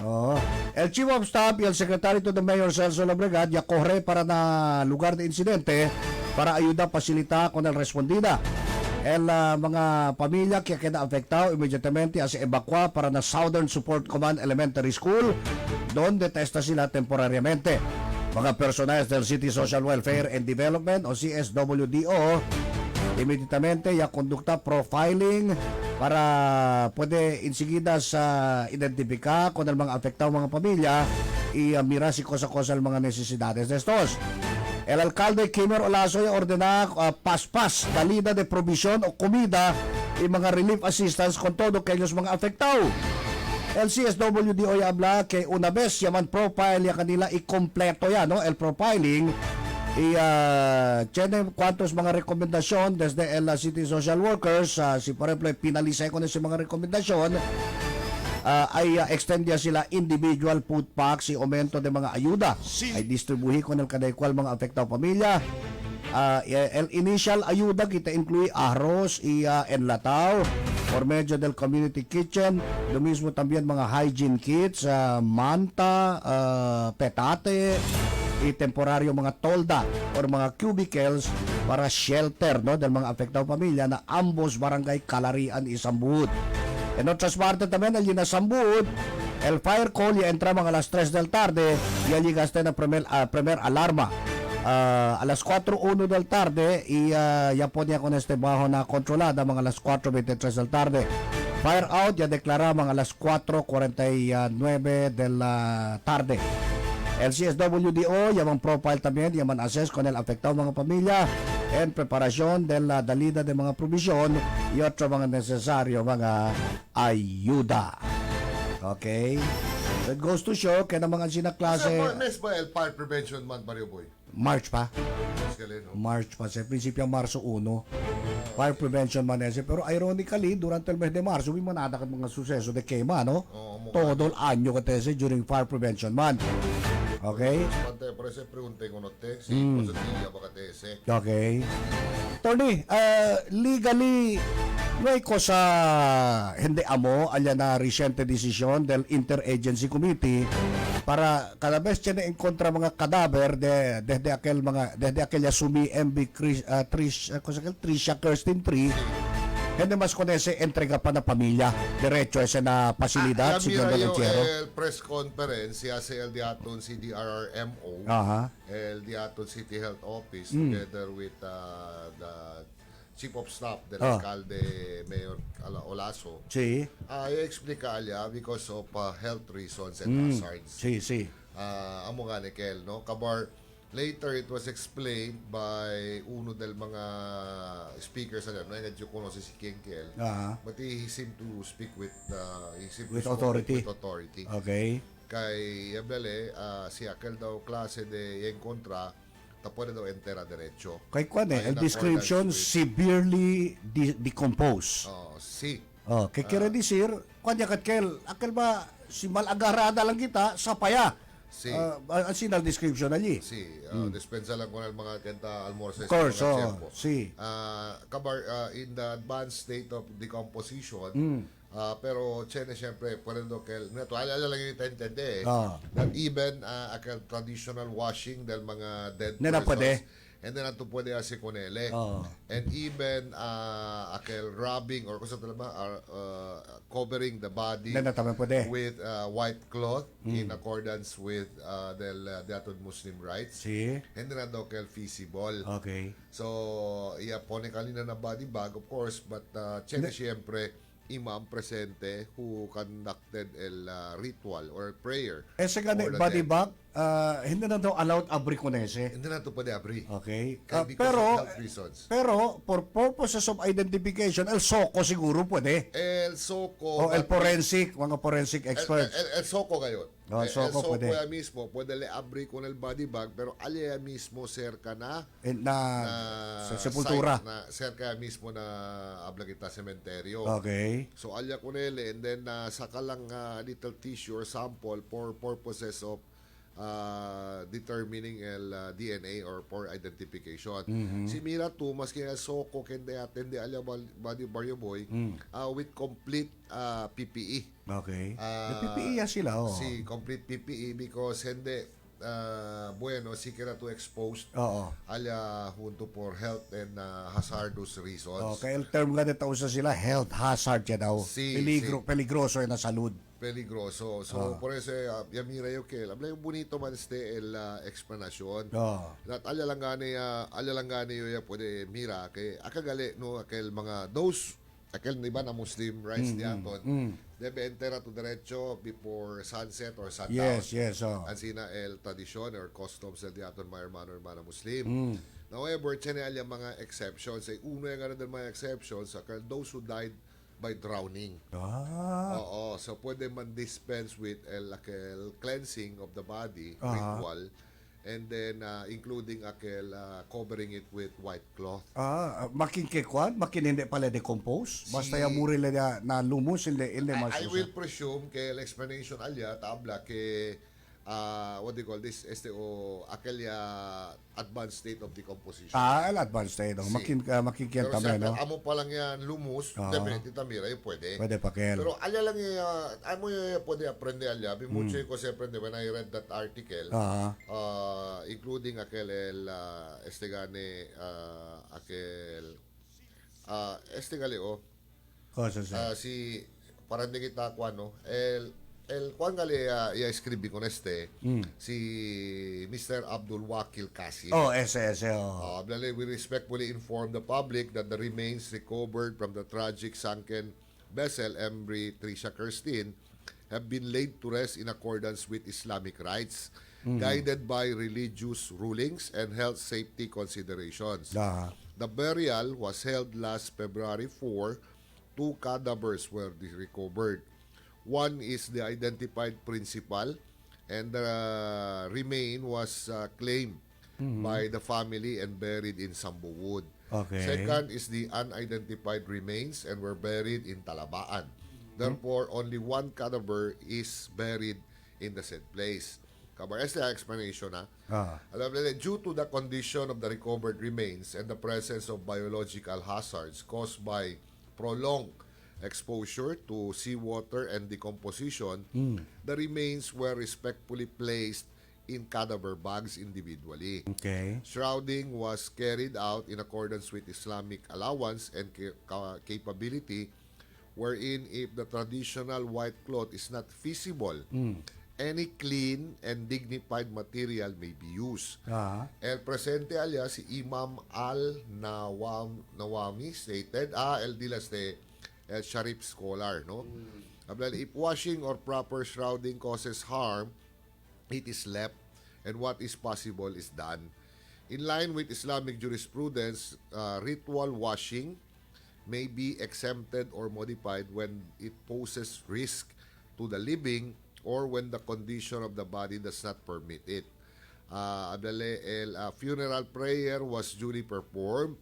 Oh. El Chief of Staff y el Secretary to the Mayor Celso Labregat ya corre para na lugar de incidente para ayuda pasilita con el respondida. El mga pamilya que queda afectado inmediatamente se evacua para na Southern Support Command Elementary School donde testa sila temporariamente. Mga personajes del City Social Welfare and Development o CSWDO inmediatamente ya conducta profiling para puede enseguida sa identificar con el mga afectado mga pamilya y mira si cosa-cosa el mga necesidades de estos. El alcalde Kimer Olaso ya ordena paspas, salida de provisión o comida y mga relief assistance con todo aquellos mga afectado. El CSWDO ya habla que una vez yaman profile ya kanila i-kompleto ya, no? El profiling y tiene cuantos mga rekomendasyon desde el City Social Workers si por ejemplo pinalisay ko na si mga rekomendasyon ay extend ya sila individual food packs y aumento de mga ayuda ay distribuhi con el kada cual mga afectado pamilya. El initial ayuda kita incluye arroz y enlatao por medio del community kitchen, lo mismo también mga hygiene kits, manta, petate y temporaryo mga tolda or mga cubicles para shelter, no, del mga afectado pamilya na ambos barangay Kalarian y Sambud. En otras partes también allí na Sambud, el fire call ya entra mga alas 3 del tarde y allí gaste na primer alarma. A las 4:01 del tarde y ya ponía con este bajo na kontrolada mga alas 4:23 del tarde. Fire out ya deklara mga alas 4:49 del tarde. El CSWDO ya man profile también ya man assess con el afectado mga pamilya en preparación de la dalida de mga provision y otro mga nesesaryo mga ayuda. Okay? It goes to show kaya mga sinaklase Mes ba el Fire Prevention Month, Mario Boy? March pa. No? March pa, sa prinsipyo Marso 1. Fire Prevention Manese. Pero ironically, durante el mes de Marzo, may manada ka mga suseso de quema, no? Todo el año katese during Fire Prevention Month. Okay? Por eso pregunté con usted si positivo ba katese. Okay. Tony, legally, may ko sa hindi amo alya na recente desisyon del Interagency Committee para cada vez tiene en kontra mga kadaver desde aquella sumi MB Trisha Kirsten Tree hindi mas con ese entrega pa na pamilya diretso ese na pasilidad si Ganda Lechero. El press conference hace el diaton CDRRMO, el diaton City Health Office together with the Chief of Staff del alcalde Mayor Olaso. Sí. Explica alya because of health reasons and hazards. Sí. Amo nga ni Kel, no? Kabar, later it was explained by uno del mga speakers na medyo konosi si King Kel. But he seemed to speak with authority. Okay. Kay Yabele, si Akel daw klase de en kontra puede daw entera derecho. Kay kwan el description severely decomposed. Sí. Kay quiere decir, kwan yakat akal ba si malagarada lang kita sa paya. Sí. Ang sinal description allí. Sí. Dispensa lang ko ng mga kenta almuerzo. Of course, sí. Kabar, in the advanced state of decomposition, pero siyempre, puede do que alala lang yung intende that even aquel traditional washing del mga dead persons, And then ato pwede si kunele. Oo. And even akel rubbing or kusa talaga covering the body Then naman pwede. with white cloth in accordance with the atod Muslim rights. Si? Hindi na daw kel feasible. Okay. So, pone kanina na body bag, of course, but siyempre, imam presente who conducted el ritual or prayer. Sa gani, for the body dead. bag, hindi na daw allowed abri kunese. Hindi na ito pwede abri. Okay. Because Pero, of health reasons. pero, for purposes of identification, el soko siguro pwede. El Soco. O el forensic, mga forensic experts. El Soco ngayon. El Soco pwede. ya mismo, pwede le abri con el body bag, pero alya mismo cerca na Sa sepultura. site, na cerca mismo na abla kita sementeryo. Okay. So alya ko nele, and then saka lang little tissue or sample for purposes of determining el DNA or for identification. Si Mira tu maski el Soko kende atende alya body barrio boy with complete PPE. Okay. May PPE ya sila, oh. Si complete PPE because hindi bueno sikira to exposed Oo. alya junto for health and hazardous reasons. Okay, el term nga nito usa sila, health hazard ya daw. Si- Peligroso na salud. Peligroso. So, por eso, mira yo que habla yung bonito man el explanation. That alya lang gani yo ya pwede mira que akagali no aquel mga those aquel iba na Muslim rights diaton. Debe entera to derecho before sunset or sundown. Yes. Ansina el tradisyon or customs del diaton mga hermano Muslim. However, tiene alya mga exceptions. Uno yung ganun din mga exceptions aquel those who died by drowning. Oo, so pwede man dispense with el cleansing of the body ritual, and then including covering it with white cloth. Makin kekwan, makin hindi pala decompose. Basta yung muri na lumos, hindi I will presume que el explanation alya tabla que what do you call this advanced state of decomposition. el advanced state. Makin Pero tamay, no? amo pa lang yan lumus, definitely tamira yung pwede. Pwede pa, Kel. Pero alya lang amo yung pwede aprende alya. Mucho ko se aprende when I read that article, including aquel si parang di kita no el Juan gali escribí con si Mr. Abdul Wakil Kasim. Ese. We respectfully inform the public that the remains recovered from the tragic sunken vessel MV Trisha Kirstine have been laid to rest in accordance with Islamic rites, guided by religious rulings and health safety considerations. The burial was held last February 4. 2 cadavers were recovered. One is the identified principal, and the remain was claimed by the family and buried in Sambuwood. Okay. Second is the unidentified remains and were buried in Talabaan. Therefore, only one cadaver is buried in the said place. Kabar, as the explanation due to the condition of the recovered remains and the presence of biological hazards caused by prolonged exposure to seawater and decomposition, the remains were respectfully placed in cadaver bags individually. Okay. Shrouding was carried out in accordance with Islamic allowance and capability, wherein if the traditional white cloth is not feasible, any clean and dignified material may be used. El presente alya si Imam Al-Nawami stated, el dilas de El Sharif scholar, no? If washing or proper shrouding causes harm, it is left, and what is possible is done. In line with Islamic jurisprudence, ritual washing may be exempted or modified when it poses risk to the living or when the condition of the body does not permit it. Funeral prayer was duly performed,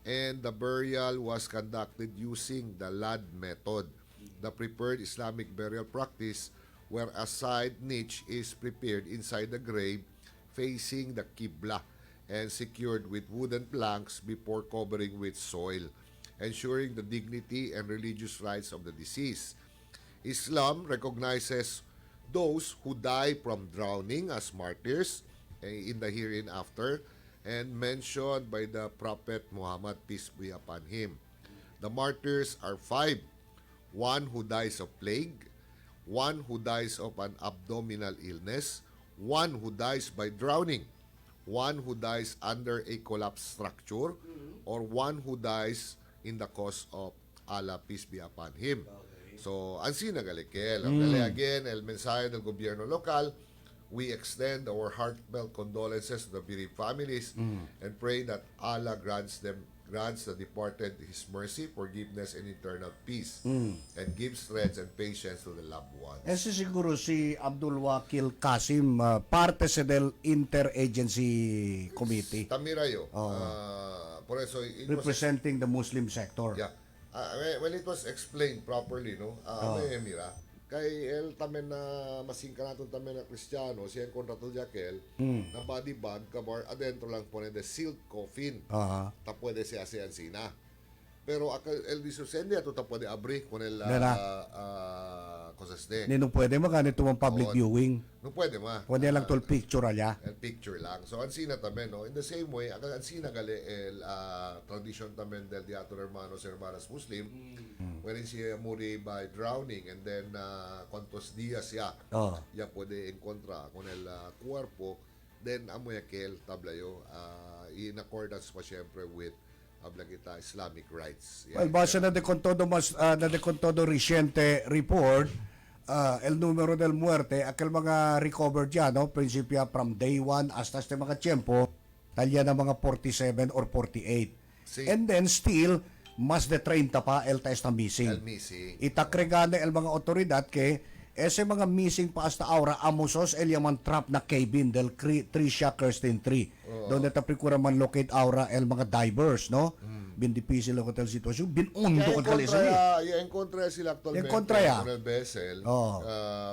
and the burial was conducted using the Lad method, the prepared Islamic burial practice, where a side niche is prepared inside the grave facing the Qibla and secured with wooden planks before covering with soil, ensuring the dignity and religious rights of the deceased. Islam recognizes those who die from drowning as martyrs in the hereinafter, and mentioned by the Prophet Muhammad, peace be upon him. The martyrs are 5. One who dies of plague, one who dies of an abdominal illness, one who dies by drowning, one who dies under a collapsed structure, or one who dies in the cause of Allah, peace be upon him. So, ansí nagalikel. Again, el mensaje del gobierno local, we extend our heartfelt condolences to the bereaved families and pray that Allah grants the departed His mercy, forgiveness, and eternal peace, and gives strength and patience to the loved ones. Ese siguro si Abdul Wakil Kasim, parte sa del Interagency Committee. Tamirayo. Por eso, representing the Muslim sector. Yeah. When it was explained properly, no? Mira, kay el tamen na masingka natin tamen na Kristiyano, siya yung kontrato jakel, na body bag, kabar, adentro lang po de sealed coffin. Ta puede siya siya sina. Pero el disusende ato ta puede abrir con el cosas de. Nino pwede maganito ang public viewing. No pwede ma. Pwede lang tol picture alya. El picture lang. So ansina tamen, no? In the same way, ansina gali el tradition tamen del Teatro Hermanos Hermanas Muslim, wherein siya muri by drowning and then cuantos días ya puede encontra con el cuerpo, then amoy aquel tablayo in accordance pa syempre with kita Islamic rights. Well, base na de con todo reciente report, el número del muerte, aquel mga recovered yan, no? Prinsipyo from day 1 hasta este mga tiempo, talya na mga 47 or 48. And then still, mas de 30 pa el testa missing. El missing. Itakregane el mga otoridad que ese mga missing pa hasta ahora amusos el yaman trap na cabin del Trisha Kirsten 3. Donde tapikura man locate aura el mga divers, no? Bin difícil ang hotel sitwasyon. Bin undo ang kalisa ya encontra sila actualmente con el vessel.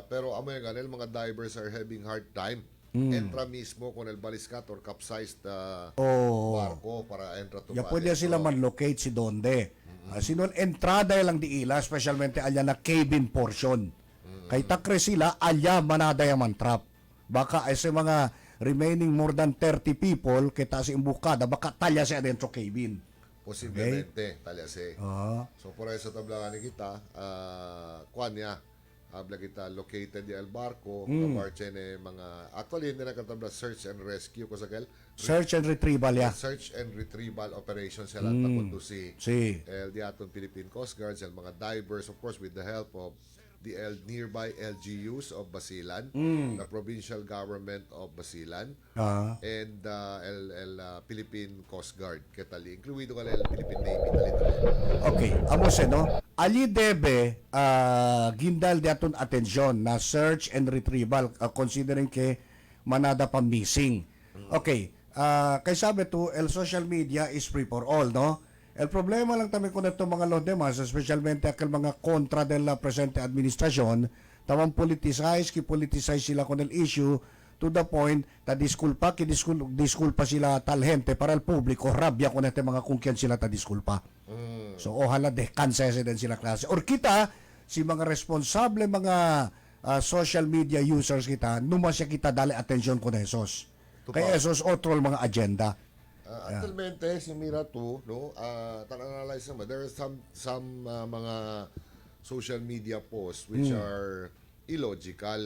Pero amoy ganel mga divers are having hard time. Entra mismo con el baliskat or capsized barko para entra to. Ya pwede sila man locate si donde. Sino entrada lang di ila, especialmente alya na cabin portion. Kay takre sila, alya manada yaman trap. Baka ese mga remaining more than 30 people, kita si imbukada, baka talya siya dentro cabin. Posiblemente, talya siya. So, por eso tablangan ni kita, kuan niya, habla kita located di el barko, kabarche mga, actually, hindi na katabla search and rescue, kusakal? Search and retrieval, ya. Search and retrieval operation sila takundusi. El diaton Philippine Coast Guards, el mga divers, of course, with the help of the nearby LGUs of Basilan, the provincial government of Basilan, and el Philippine Coast Guard, ketali, incluido ka el Philippine Navy, Okay, amos no? Ali debe gindal diaton atensyon na search and retrieval considering ke manada pa missing. Okay, kay sabi to, el social media is free for all, no? El problema lang también con itong mga los demás, especialmente aquel mga kontra de la presente administrasyon, tamang politicize sila con el issue to the point na disculpa sila tal gente para el publiko, rabia con este mga kungkian sila ta disculpa. So, ojalá descanse din sila klase. Or kita, si mga responsable mga social media users kita, numasya kita dali atensyon con esos. Kaya esos otro mga agenda. Actualmente, si Mira tu, no, tan-analyze naman, there are some mga social media posts which are illogical.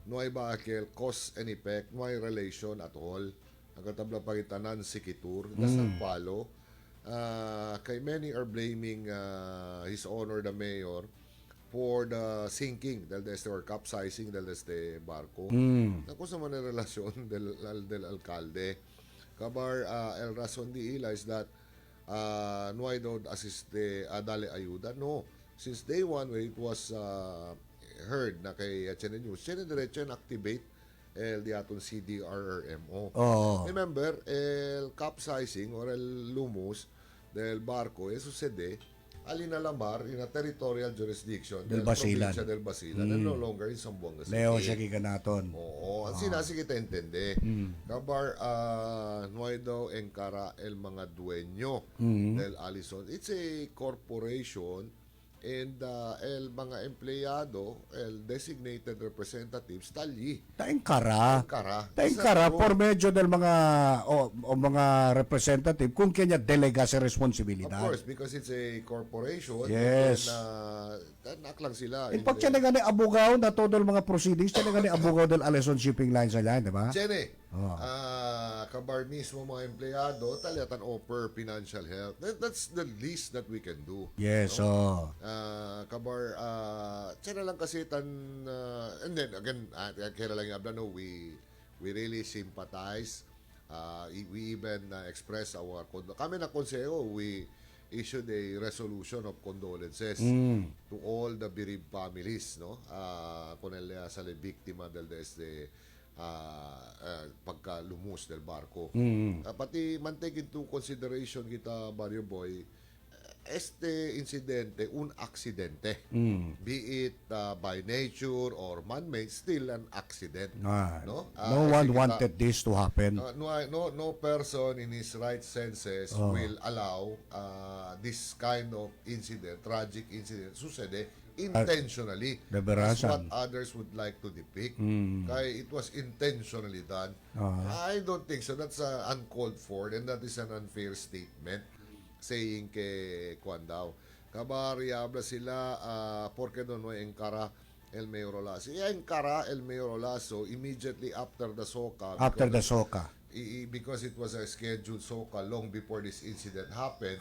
No hay bakil cause and effect, no hay relation at all. Ang katabla pagitanan si Kitur, doesn't follow. Kay many are blaming His Honor the Mayor for the sinking del capsizing del barko. Ako sa man relasyon del alcalde. Kabar, el razón di ila is that no I don't assist dale ayuda. No. Since day one when it was heard na kay Channel News, Channel Diretso activate el diaton CDRRMO. Remember, el capsizing or el lumos del barco, eso sucede alinalamar in a territorial jurisdiction del Basilan. Del Basilan and no longer in Zamboanga City. Leo siya kikanaton. Oo, ang sinasi kita intende. Kabar, no hay daw engkara el mga dueño del Allison. It's a corporation and el mga empleyado, el designated representatives, tali. Taingkara. Isa por medyo del mga o mga representative kung kanya delega sa responsibilidad. Of course, because it's a corporation. Yes. Tanak lang sila. In fact, siya na gani abugaw na todo mga proceedings, siya na gani abugaw del Alison Shipping Lines ala, di ba? Chene, kabar mismo mga empleyado, talyatan offer financial help. That's the least that we can do. Yes, Kabar, chene lang kasi and then again, kaya lang yung no, we really sympathize. We even express our kami na konseho, we issued a resolution of condolences to all the bereaved families, no? Con sa le biktima desde pagkalumos del barco. Pati man take into consideration kita, Barrio Boy, este incidente, un aksidente. Be it by nature or man-made, still an accident. No one wanted this to happen. No person in his right senses will allow this kind of incident, tragic incident, sucede intentionally. That's what others would like to depict. Kaya it was intentionally done. I don't think so. That's uncalled for, and that is an unfair statement. Saying que Juan daw, kabariabla sila porque doon no engkara el Mayor Olaso. Engkara el Mayor Olaso immediately after the SOCA. Because it was a scheduled SOCA long before this incident happened.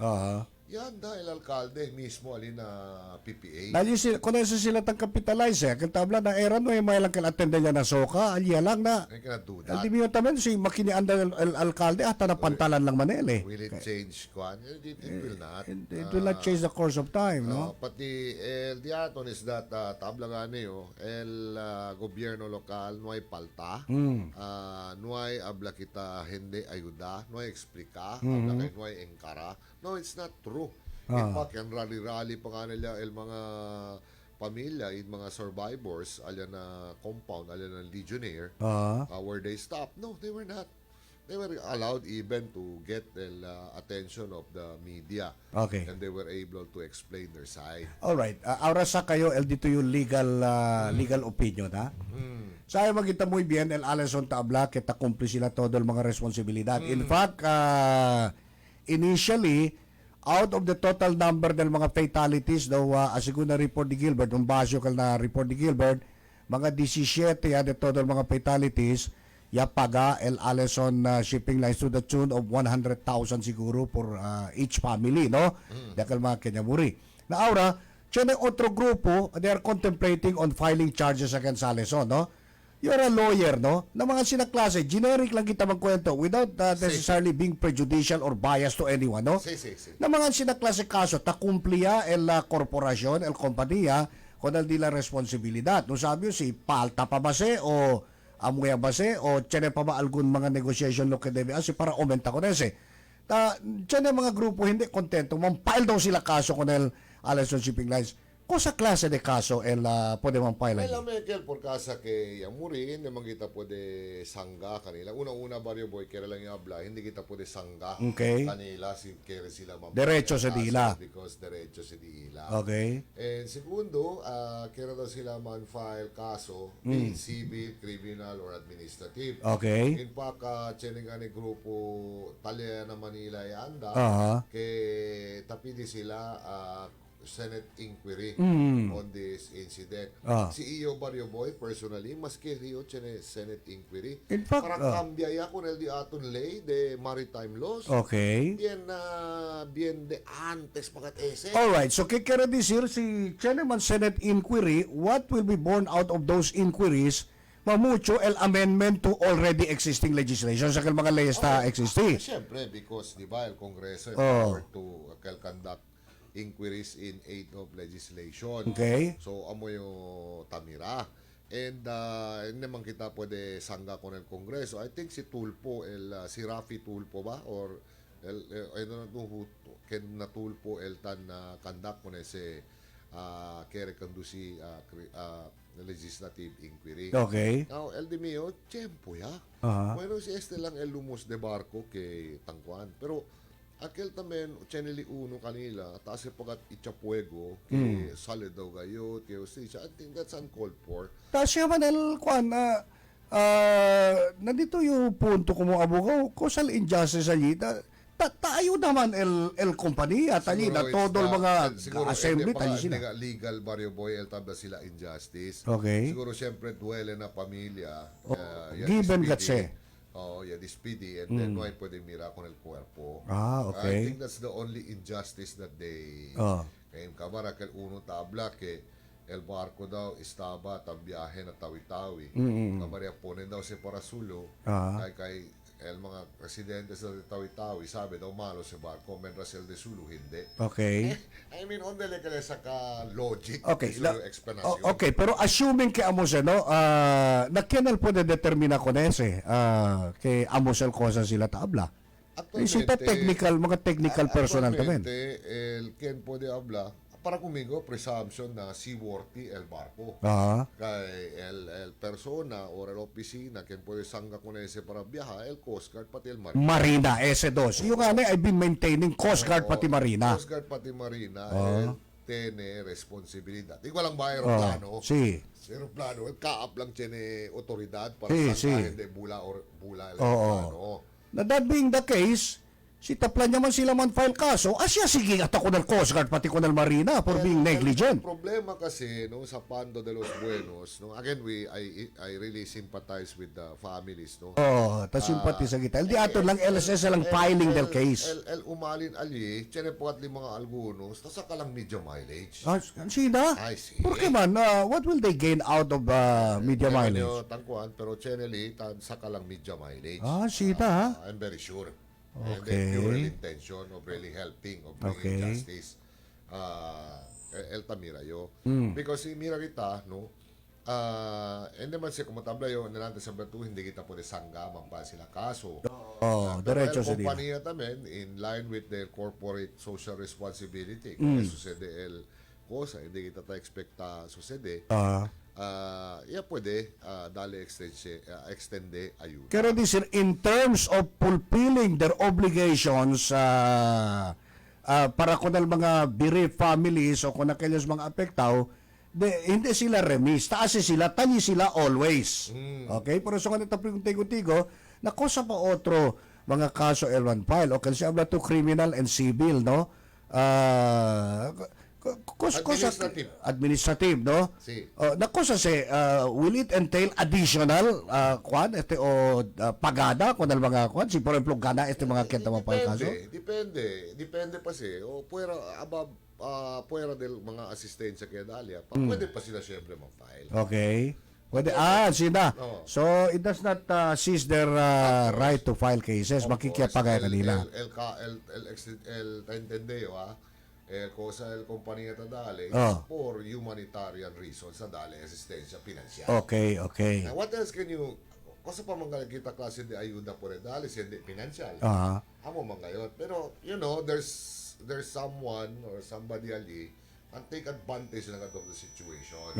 Yan dahil alkalde mismo alin na PPA. Dahil kung nasa sila tang capitalize, kung tabla na era no, may lang attend niya na SOCA, alya lang na. I cannot do that. Hindi mo tamen si makinianda el alkalde at na pantalan lang manel eh. Will it change, Juan? It will not. It will not change the course of time, no? Pati el diaton is that tabla nga niyo, el gobyerno lokal no hay palta, no hay abla kita hindi ayuda, no hay explica, abla kay no hay engkara. No, it's not true. In fact, yan rally-rally pa nga nila el mga pamilya, yung mga survivors, alyan na compound, alyan na Legionnaire, where they stopped. No, they were not. They were allowed even to get the attention of the media. Okay. And they were able to explain their side. Alright. Ahora sa kayo, el dito yung legal opinion, ha? Sabi magkita muy bien, el Alison Tabla, kita kumpli sila todo mga responsibilidad. In fact, initially, out of the total number ng mga fatalities daw, asigun na report ni Gilbert, yung basyo na report ni Gilbert, mga 17 de total mga fatalities, yapaga el Alison Shipping Lines to the tune of 100,000 siguro for each family, no? Dakal mga kinyamuri. Na ahora, tiyan ang otro grupo, they are contemplating on filing charges against Alison, no? You're a lawyer, no? Na mga sinaklase, generic lang kita magkwento without necessarily being prejudicial or biased to anyone, no? Na mga sinaklase kaso, takumpliya el korporasyon, el kompanya, kung di la responsibilidad. No sabi si palta pa ba si o amuya ba si o tiyan pa ba algun mga negotiation lo que debe asi para aumenta con ese. Tiyan mga grupo hindi kontento, mampile daw sila kaso con el Alison Shipping Lines. Kosa klase de kaso el pwede mampile? Alam mo, Kel, por kasa que yamurin, naman kita pwede sangga kanila. Una-una, Barrio Boy, kaya lang yung abla, hindi kita pwede sangga kanila, kaya sila mampile. Derecho sa dila. Because derecho sa dila. Okay. And segundo, kaya daw sila man-file kaso, in civil, criminal, or administrative. Okay. In fact, tiyaning nga ni grupo Talya na Manila yanda, kaya tapili sila Senate inquiry on this incident. Si Iyo Barrio Boy, personally, maski Rio tiene Senate inquiry. In fact, para cambiaya con el di aton ley de maritime laws. Okay. Bien de antes pagat ese. Alright, so kaya kaya decir si Chairman Senate inquiry, what will be born out of those inquiries? Mamucho el amendment to already existing legislation sa mga leyes na existing. Siyempre, because di ba el Kongreso empowered to conduct inquiries in aid of legislation. Okay. So, amo yung tamira. And naman kita pwede sangga con el Kongreso. I think si Tulpo, si Rafi Tulpo ba? Or, I don't know who can na Tulpo tan conduct con ese kere conduci legislative inquiry. Okay. Now, el de mio, tiempo ya. Bueno, si este lang el lumos de barco que tangkuan. Pero, aquel tamen, cheneli uno kanila, taas pagat itchapuego, que sale daw gayot, que justisya. I think that's uncalled for. Tapos siya man, kwan, nandito yung punto ko mo, abugaw, kusal injustice allí, tayo naman el kompanya, tali na todo mga assembly, tali sila. Legal barrio boy, el tabla sila injustice. Okay. Siguro siyempre duele na pamilya. Given gatse. Dispidi, and then no hay pwede mira con el cuerpo. Okay. I think that's the only injustice that they ngayon kamara kel uno tabla que el barco daw estaba tam biyahe na tawi-tawi. Kamaria ponen daw si Parasulo kay el mga residente sa tawi-tawi sabi daw malo si barco mientras el de Sulu hindi. Okay. I mean on dele kaya sa ka logic explanation. Okay, pero assuming que amos no, na kenal puede determina con ese que amos el cosa sila tabla. Isita technical, mga technical personal también. El quien puede hablar para conmigo, presumption na seaworthy el barco. Kay el persona o el opisina quien puede sangga con ese para viajar, el Coast Guard pati el Marina. Marina, ese dos. Yung ano, I've been maintaining Coast Guard pati Marina. Coast Guard pati Marina, el tiene responsibilidad. Igual ang ba aeroplano? Sí. Aeroplano, el kaap lang tiene otoridad para sanggahin de bula el aeroplano. Na that being the case, si taplan niya man sila man file kaso, asya sige at ako ng Coast Guard pati ko ng Marina for being negligent. El problema kasi no sa Pando de los Buenos, no, again I really sympathize with the families, no. Ta sympathy sa kita. Di ato lang LSS lang filing del case. El umalin ali, tiene po at mga algunos, tas saka lang media mileage. Sina? I see. Porque man, what will they gain out of media mileage? Tangkuan, pero cheneli saka lang media mileage. Sina. I'm very sure. Okay. And the pure intention of really helping, of bringing justice. El Tamira yo. Because si mira kita, no, hindi man siya kumutabla yun, nilante sa batu, hindi kita pwede sangga, magpa sila kaso. Diretso sa dito. Kompanya tamen, in line with their corporate social responsibility, kung sucede el cosa, hindi kita ta-expecta sucede, pwede dali extende ayuda. Pero this in terms of fulfilling their obligations para kung mga bereaved families o kung kailos mga apektaw, hindi sila remis. Taas sila, tali sila always. Okay? Pero sa kanita tigo-tigo, na kosa pa otro mga kaso L1 file. O kasi habla to criminal and civil, no? Administrative, no? Sí. Nakosa will it entail additional pagada kung mga kwan? Si por ejemplo, gana mga kenta mga kaso? Depende pa o puwera del mga asistensya kaya dalia, pwede pa sila syempre mag-file. Okay. Pwede, sina. So, it does not seize their right to file cases. Makikipagaya kanila. El entendeo, cosa el compañía ta dale for humanitarian reasons sa dale asistencia financial. Okay. Now, what else can you cosa pa man kita klase de ayuda por dale si hindi financial. Amo man gayot. Pero you know there's someone or somebody ali and take advantage ng of the situation.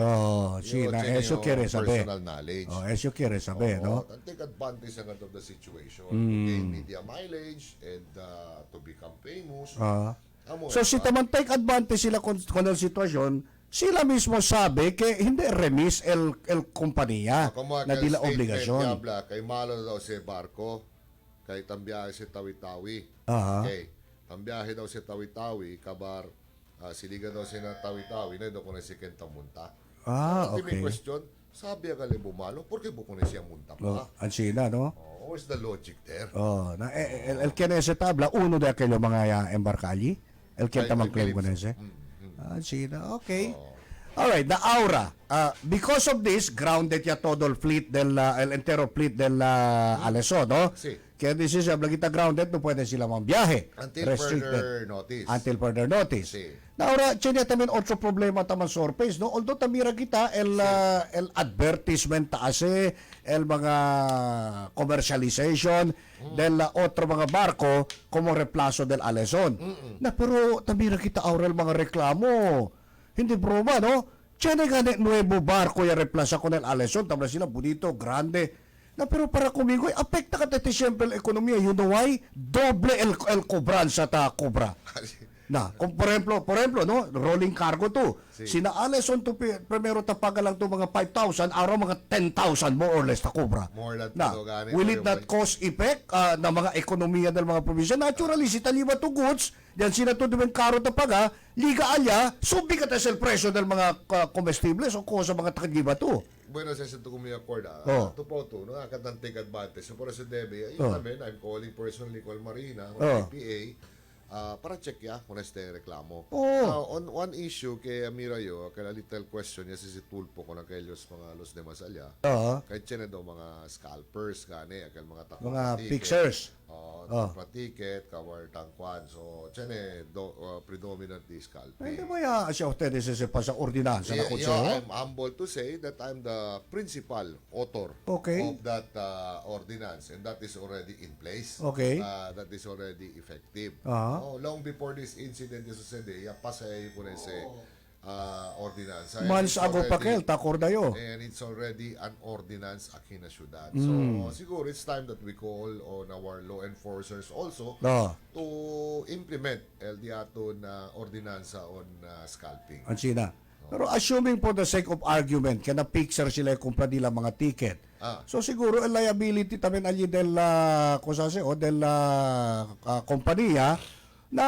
Eso quiere saber. Personal knowledge. Eso quiere saber, no? And take advantage ng of the situation. Gain media mileage and to become famous. So si taman take advantage sila kung ang sitwasyon, sila mismo sabi que hindi remis el kompanya na dila obligasyon. Kay malo daw si barko, kay tambiyahe si Tawi-Tawi. Okay. Tambiyahe daw si Tawi-Tawi, kabar siliga daw si na Tawi-Tawi, na daw kung si Kenta munta. Okay. Question, sabi ka bumalo, porque buko na siya munta pa? Ansina, no? Where's the logic there? El que nese tabla, uno de aquellos mga embarcali. El que tamang claim ko nese. Ansina, okay. Alright, the Aura. Because of this, grounded ya todo el fleet el entero fleet del Aleso, no? Sí. Kaya this is, kita grounded, no pwede sila mambiyahe. Until further notice. Until further notice. Sí. Na ahora, tiene también otro problema taman surface, no? Although tamira kita el advertisement taase, el mga commercialization del otro mga barko como reemplazo del Aleson. Na pero tamira kita ahora el mga reklamo. Hindi broma, no? Tiene gane nuevo barko ya reemplaza con el Aleson, tabla sila bonito, grande. Na pero para kumigoy, apekta ka tayo siyempre ang ekonomiya. You know why? Doble el cobran sa ta cobra. Na, kung por ejemplo, no, rolling cargo to. Sina Alison to primero tapaga lang to mga 5,000, araw mga 10,000 more or less ta cobra. More than Na, to, gani, will it not cause effect na mga ekonomiya ng mga probinsya? Naturally, si taliba to goods, yan sina to dumeng karo tapaga, liga alya, subi ka tayo sa presyo ng mga comestibles o ko sa mga tagiba to. Bueno, sa ito kung may accord, ito po ito, nakakatang take advantage. So, por eso debe, yun namin, I'm calling personally call Marina, IPA, para check ya kung este reklamo. On one issue kay Amirayo, kaya little question niya si Tulpo kung aquellos mga los de Masaya. Kahit siya na daw mga scalpers, gani, mga takot mga fixers. Ticket, cover tangkwan. So, siya predominantly scalping. Hindi mo ya siya ustedes sepa sa ordinansa na kutso? I'm humble to say that I'm the principal author of that ordinance, and that is already in place. That is already effective. Long before this incident is sucede, yapasay po na si ordinance. Months ago pa kel, takor dayo. And it's already an ordinance aquí na syudad. So, siguro it's time that we call on our law enforcers also to implement el diato na ordinansa on scalping. Ang Sina. Pero assuming for the sake of argument, kaya na-picture sila yung kumpra nila mga ticket. So siguro ang liability tamen allí del kompanya na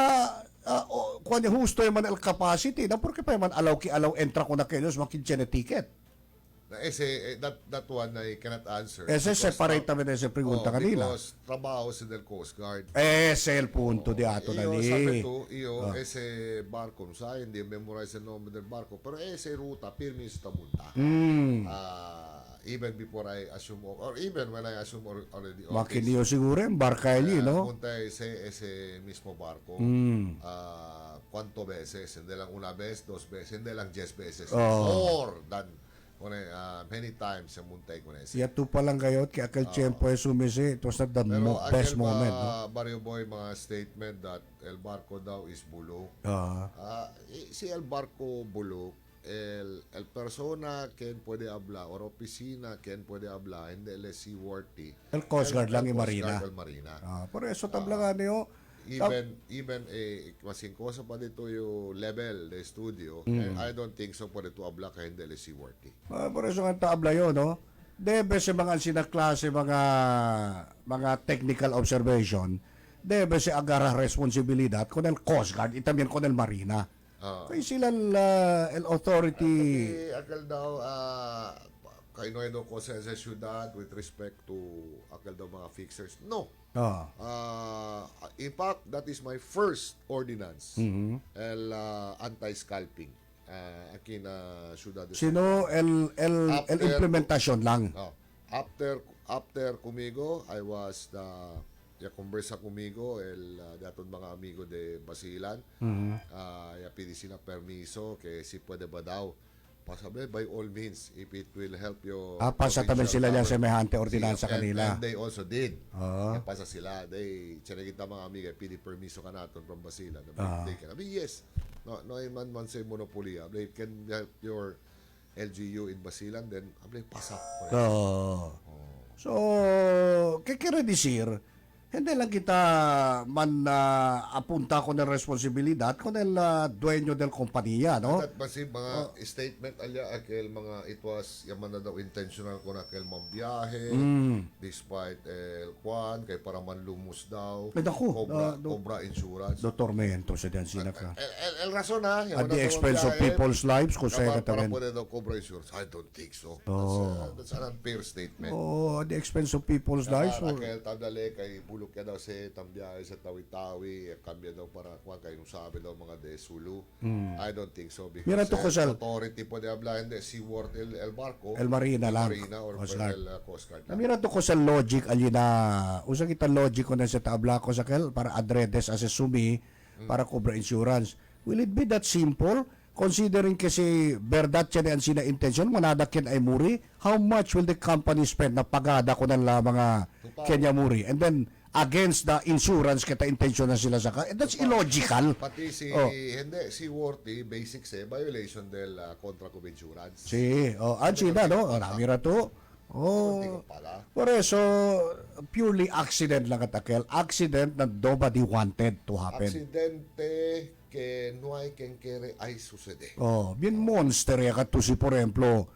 kung husto man el capacity na porque pa man alaw entra ko na kelos makinchen ticket. That one I cannot answer. Ese separate tamen ese pregunta kanila. Because trabaho sa del Coast Guard. Ese el punto di ato na li. Sabi to, ese barco, no sa hindi memorize el nombre del barco, pero ese ruta firme sa tamunta. Even before I assume, or even when I assume already. Makiniyo siguro yung barca allí, no? Punta ese mismo barco. ¿Cuánto veces? Hindi lang una vez, dos veces, hindi lang 10 veces. More than many times sa muntay ko na ese. Yato pa lang kayo, kaya akal tiyempo ay sumisi. It was not the best moment. No? Barrio Boy, mga statement that el barco daw is bulo. Si el barco bulo, el persona quien puede hablar, or oficina quien puede hablar, hindi el seaworthy. El Coast Guard lang yung Marina. Por eso tablangan niyo. Even masing cosa pa dito yung level de studio, I don't think so pwede to habla kaya hindi el seaworthy. Por eso nga tabla yun, no? Debe sa mga sinaklase, mga technical observation, debe sa agarra responsibilidad con el Coast Guard, itamyan con el Marina. Kaya sila el authority. Akal daw, kainoy ko sa syudad with respect to akal daw mga fixers. No. In fact, that is my first ordinance. El anti-scalping. Aquí na syudad. Sino el implementasyon lang. After kumigo, I was conversa kumigo daton mga amigo de Basilan. Pidi sila permiso que si pwede ba daw pasabi by all means if it will help you. Pasa tamen sila niya semehante ordinansa kanila. And they also did. Pasa sila. Kita mga amiga pidi permiso ka naton from Basilan. They can yes. No man say monopoly. They can help your LGU in Basilan then pasa. So, kaya decir, hindi lang kita man apunta ko ng responsibilidad con el dueño del kompanya, no? At basi mga statement alya akel mga it was yaman na daw intentional ko na akel mambiyahe despite el kwan kay para man lumus daw. Cobra insurance. Do tormento sa diyan sinaka. El rason na at the expense of people's lives kung sa para pwede daw cobra insurance. I don't think so. That's an unfair statement. At the expense of people's lives. Akel tabdale kay kaya daw si tambiyahe sa tawi-tawi kambya daw para kuan kay nung sabi daw mga de Sulu. I don't think so because authority po de habla hindi si Ward el barco el Marina lang or el Coast Guard. Mira to ko sa logic ali na usa kita logic ko na sa tabla ko sa kel para adredes as sumi para cobra insurance. Will it be that simple? Considering kasi verdad siya ang sina intention manadakin ay muri, how much will the company spend na pagada ko ng mga Kenya muri and then against the insurance kita intention na sila sa that's illogical. Pati hindi si Worthy basic violation del contract of insurance. Anchina no, namira to. Oh. Por eso, purely accident lang katakel. Accident na nobody wanted to happen. Aksidente que no hay quien quiere ay sucede. Oh, bien monster ya kato si por ejemplo,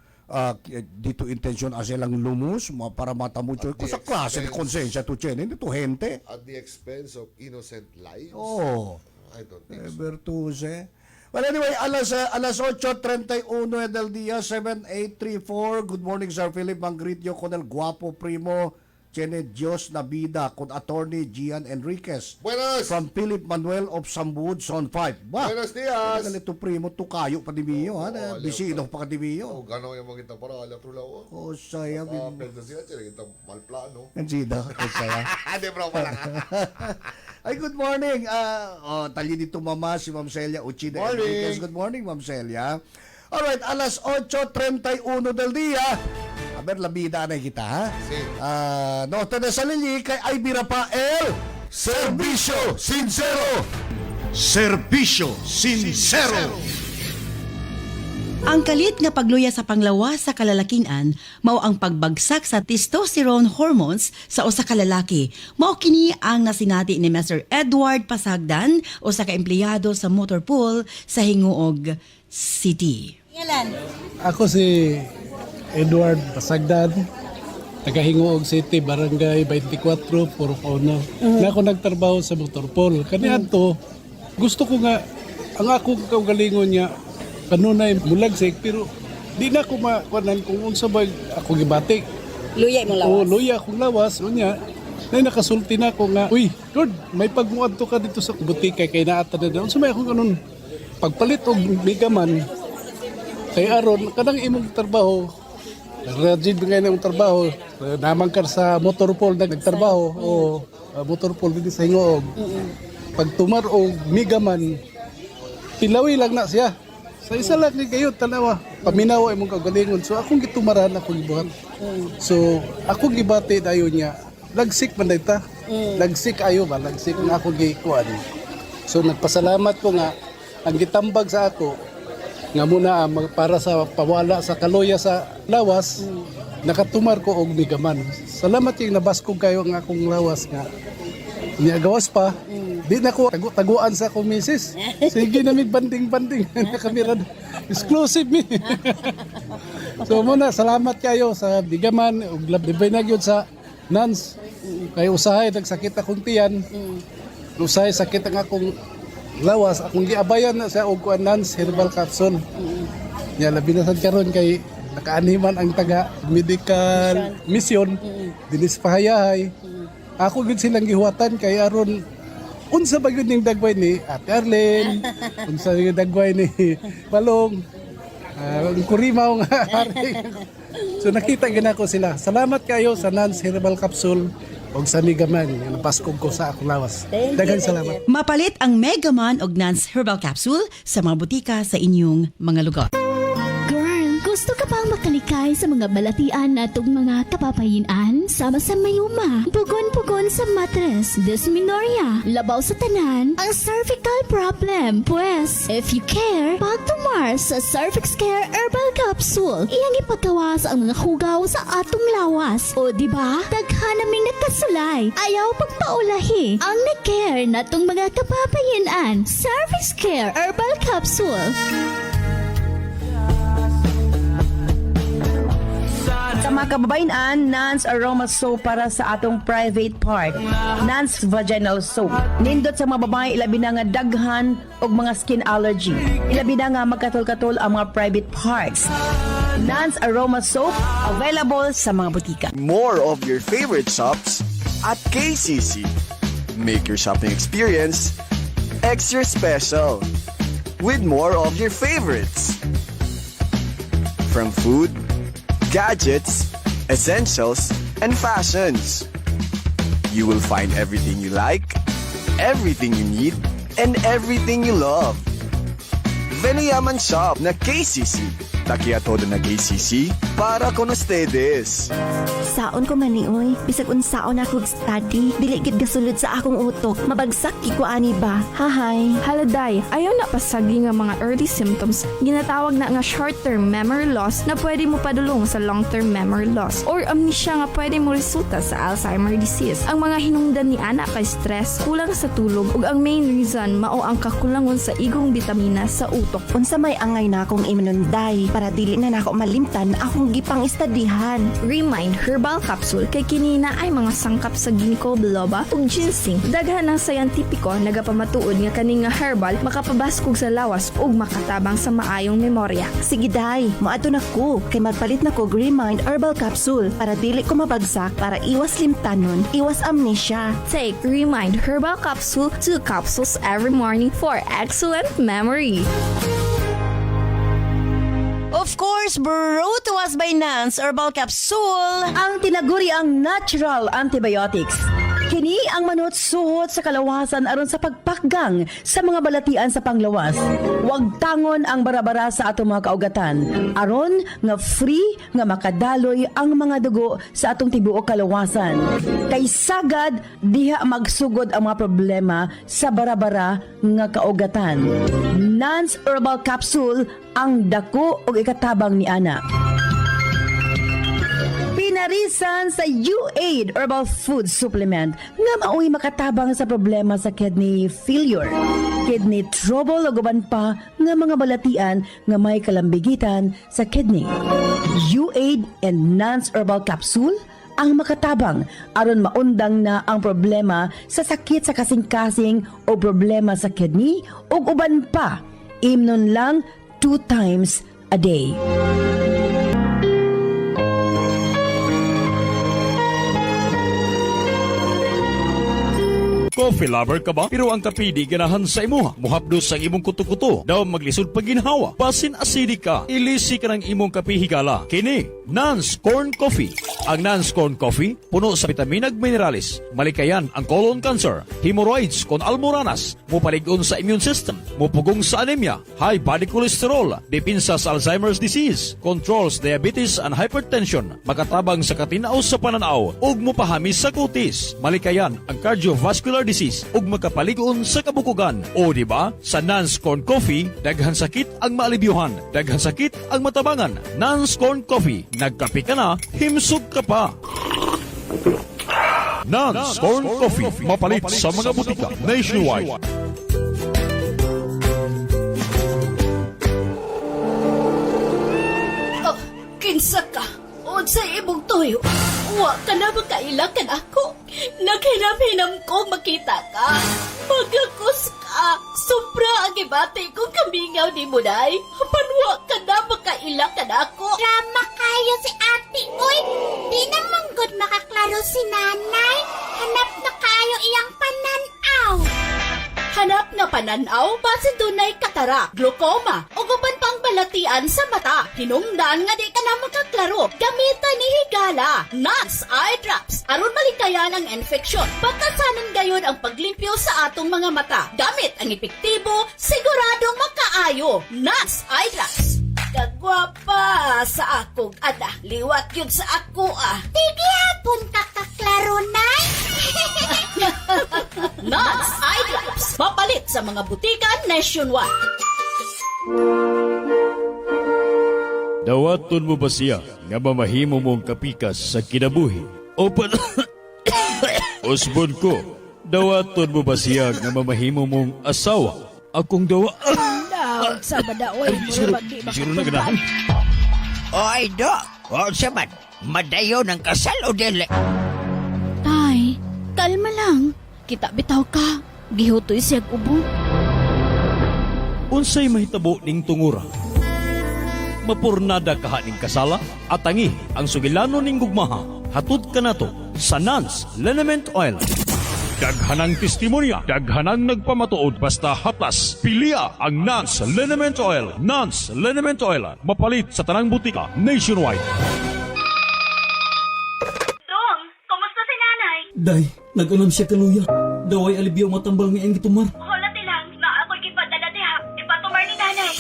dito intention asa lang lumus para mata mo ko sa klase de konsensya to chen, hindi to gente. At the expense of innocent lives. Oh. I don't think so. Bertuse. Well, anyway, alas 8:31 del día, 7834. Good morning, Sir Philip. Manggrityo con el guapo primo Chene Dios na vida con attorney Gian Enriquez. Buenas! From Philip Manuel of Sambud, Zone 5. Buenos días! Ito primo, tukayo pa di Mio, ha? Bisino pa di Mio. Gano'n yung mga kita para alam tulaw. Oh, saya. Pwede siya, kita malplano. Nansida, saya. Hindi, bro, pala ka. Ay, good morning. Tali dito mama, si Ma'am Celia Uchida Enriquez. Good morning, Ma'am Celia. Alright, alas 8:31 del día. A ver, la vida na kita, ha? Sí. Nota na sa lili kay Ivy Rafael. Servisyo Sincero! Servisyo Sincero! Ang kalit nga pagluya sa panglawas sa kalalakian mao ang pagbagsak sa testosterone hormones sa usa ka lalaki. Mao kini ang nasinati ni Mr. Edward Pasagdan, usa ka empleyado sa motor pool sa Hinguog City. Ako si Edward Pasagdan, taga Hinguog City, Barangay 24, Puro Fauna. Na ako nagtrabaho sa motor pool. Kanihan to, gusto ko nga, ang akong kaugalingon niya, kanunay mulagsik, pero di na ako makuanan kung unsa ba ako gibatik. Luya mo lawas? Oo, luya akong lawas. Unya, na nakasulti na ako nga, uy, Lord, may pagmuad to ka dito sa butika kay naata na doon. Unsa may akong ganun, pagpalit og bigaman, kay aron, kanang imong trabaho, rajid nga na imong trabaho, naman ka sa motor pool nagtrabaho, o motor pool dito sa Hingoog. Pag tumar og migaman, pilawi lang na siya. Sa isa lang ni kayo, tanawa, paminawa imong kagalingon. So akong gitumaran, akong gibuhat. So akong gibati dayon niya, lagsik man dayta. Lagsik ayo ba, lagsik na ako gikuan. So nagpasalamat ko nga, ang gitambag sa ako, nga muna para sa pawala sa kaluya sa lawas, nakatumar ko og migaman. Salamat yung nabaskog kayo ang akong lawas nga. Niagawas pa, di na ko taguan sa akong misis. Sige na banding-banding. Nakamirad. Exclusive mi. So muna, salamat kayo sa bigaman. Dibay na yun sa Nans. Kaya usahay, nagsakit akong tiyan. Usahay, sakit ang akong lawas. Akong giabayan na sa og Nans Herbal Capsule. Yan, labinasan karon kay nakaaniman ang taga medical mission. Dinis pahayahay. Ako gud silang gihuwatan kay aron unsa ba gyud ning dagway ni Ate Arlene, unsa gyud dagway ni Balong, ang kurimaw nga hari. So nakita gyud ako sila. Salamat kayo sa Nans Herbal Capsule og sa Megaman nga napaskog ko sa akong lawas. Daghang salamat. Mapalit ang Megaman og Nans Herbal Capsule sa mga butika sa inyong mga lugar. Gusto ka bang makalikay sa mga balatian natong mga kapapayinan? Sama sa mayuma, pugon-pugon sa matres, dysmenorrhea, labaw sa tanan, ang cervical problem. Pues, if you care, pagtumar sa Cervix Care Herbal Capsule. Iyang ipagawas ang mga hugaw sa atong lawas. O diba, daghan naming nakasulay. Ayaw pagpaulahi. Ang na-care natong mga kapapayinan. Cervix Care Herbal Capsule. Sa mga kababayan, Nans Aroma Soap para sa atong private part. Nans Vaginal Soap. Nindot sa mga babae, ilabi na nga daghan o mga skin allergy. Ilabi na nga magkatol-katol ang mga private parts. Nans Aroma Soap, available sa mga butika. More of your favorite shops at KCC. Make your shopping experience extra special with more of your favorites. From food, gadgets, essentials, and fashions. You will find everything you like, everything you need, and everything you love. Veniyaman Shop na KCC. Taki a todo na KCC para con ustedes. Saon ko manioy, bisag unsaon ako study, dili gid gasulod sa akong utok, mabagsak ko ani ba? Hahay. Haladay, ayaw na pasagi nga mga early symptoms, ginatawag na nga short-term memory loss na pwede mo padulong sa long-term memory loss or amnesia nga pwede mo resulta sa Alzheimer disease. Ang mga hinungdan ni ana kay stress, kulang sa tulog ug ang main reason mao ang kakulangon sa igong bitamina sa utok. Unsa may angay na akong imununday para dili na nako malimtan akong gipang istadihan. Remind Herbal Capsule kay kini na ay mga sangkap sa ginkgo biloba ug ginseng. Daghan ng sayantipiko nagapamatuod nga kani nga herbal makapabaskog sa lawas ug makatabang sa maayong memorya. Sige day, moadto na ko kay magpalit na ko Remind Herbal Capsule para dili ko mabagsak para iwas limtanon, iwas amnesia. Take Remind Herbal Capsule 2 capsules every morning for excellent memory. Of course, brought to us by Nance Herbal Capsule, ang tinaguriang natural antibiotics. Kini ang manot-suhot sa kalawasan aron sa pagpakgang sa mga balatian sa panglawas. Huwag tangon ang barabara sa atong mga kaugatan. Aron nga free nga makadaloy ang mga dugo sa atong tibuok kalawasan. Kay sagad diha magsugod ang mga problema sa barabara nga kaugatan. Nance Herbal Capsule ang dako ug ikatabang ni ana. Pinarisan sa U8 Herbal Food Supplement nga maoy makatabang sa problema sa kidney failure, kidney trouble o guban pa nga mga balatian nga may kalambigitan sa kidney. U8 and Nance Herbal Capsule ang makatabang aron maundang na ang problema sa sakit sa kasing-kasing o problema sa kidney o uban pa. Imnon lang 2 times a day. Coffee lover ka ba? Pero ang kape di ganahan sa imuha. Muhapdos ang imong kuto-kuto. Daw maglisod pag ginhawa. Basin acidic ka. Ilisi ka ng imong kape higala. Kini, Nance Corn Coffee. Ang Nance Corn Coffee, puno sa vitamina ug minerales. Malikayan ang colon cancer, hemorrhoids kon almoranas, mupalig-on sa immune system, mupugong sa anemia, high body cholesterol, dipinsa sa Alzheimer's disease, controls diabetes and hypertension, makatabang sa katinaw sa pananaw, ug mupahamis sa kutis. Malikayan ang cardiovascular disease ug makapalig-on sa kabukugan. O di ba? Sa Nance Corn Coffee, daghan sakit ang maalibyuhan, daghan sakit ang matabangan. Nance Corn Coffee, nagkape ka na, himsog ka pa. Nance Corn Coffee, mapalit sa mga butika nationwide. Oh, kinsa ka? Unsay imong tuyo? Wa ka na makailakan ako. Naghinam-hinam ko makita ka. Magakus ka. Sobra ang ibati kong kamingaw ni mo, day. Panwa ka na makailakan ako. Drama kayo si ate. Uy, di naman good makaklaro si nanay. Hanap na kayo iyang pananaw. Hanap na pananaw, base dunay katarak, glaucoma, o guban pang balatian sa mata. Hinungdan nga di ka na makaklaro. Gamitan ni Higala, Nance Eye Drops. Aron malikayan ang infeksyon. Pagkasanan gayon ang paglimpyo sa atong mga mata. Gamit ang epektibo, siguradong makaayo. Nance Eye Drops. Kagwapa sa akong ada. Liwat yun sa ako Tige hapon kakaklaro, nay. Nance Eye Drops. Mapalit sa mga butika nationwide. Dawaton mo ba siya nga mamahimo mong kapikas sa kinabuhi? O Osbon ko, dawaton mo ba siya nga mamahimo mong asawa? Akong dawa... Daw, sa badaoy, Siguro na ganahan. Oy, Dok. O saman, madayo ng kasal o dili? Tay, kalma lang. Kita bitaw ka. Gihutoy siya ubo. Unsay mahitabo ning tungura? Mapurnada kaha ning kasala at tangi ang sugilano ning gugmaha. Hatud ka nato sa Nance Liniment Oil. Daghanang testimonya, daghanang nagpamatuod basta haplas. Pilia ang Nance Liniment Oil. Nance Liniment Oil, mapalit sa tanang butika nationwide. Dong, kumusta si nanay? Day, nag-ulam siya kaluya. Daway alibyo matambal nga ang gitumar. Hulati lang, na ako'y gipadala diha. Ipatumar ni nanay.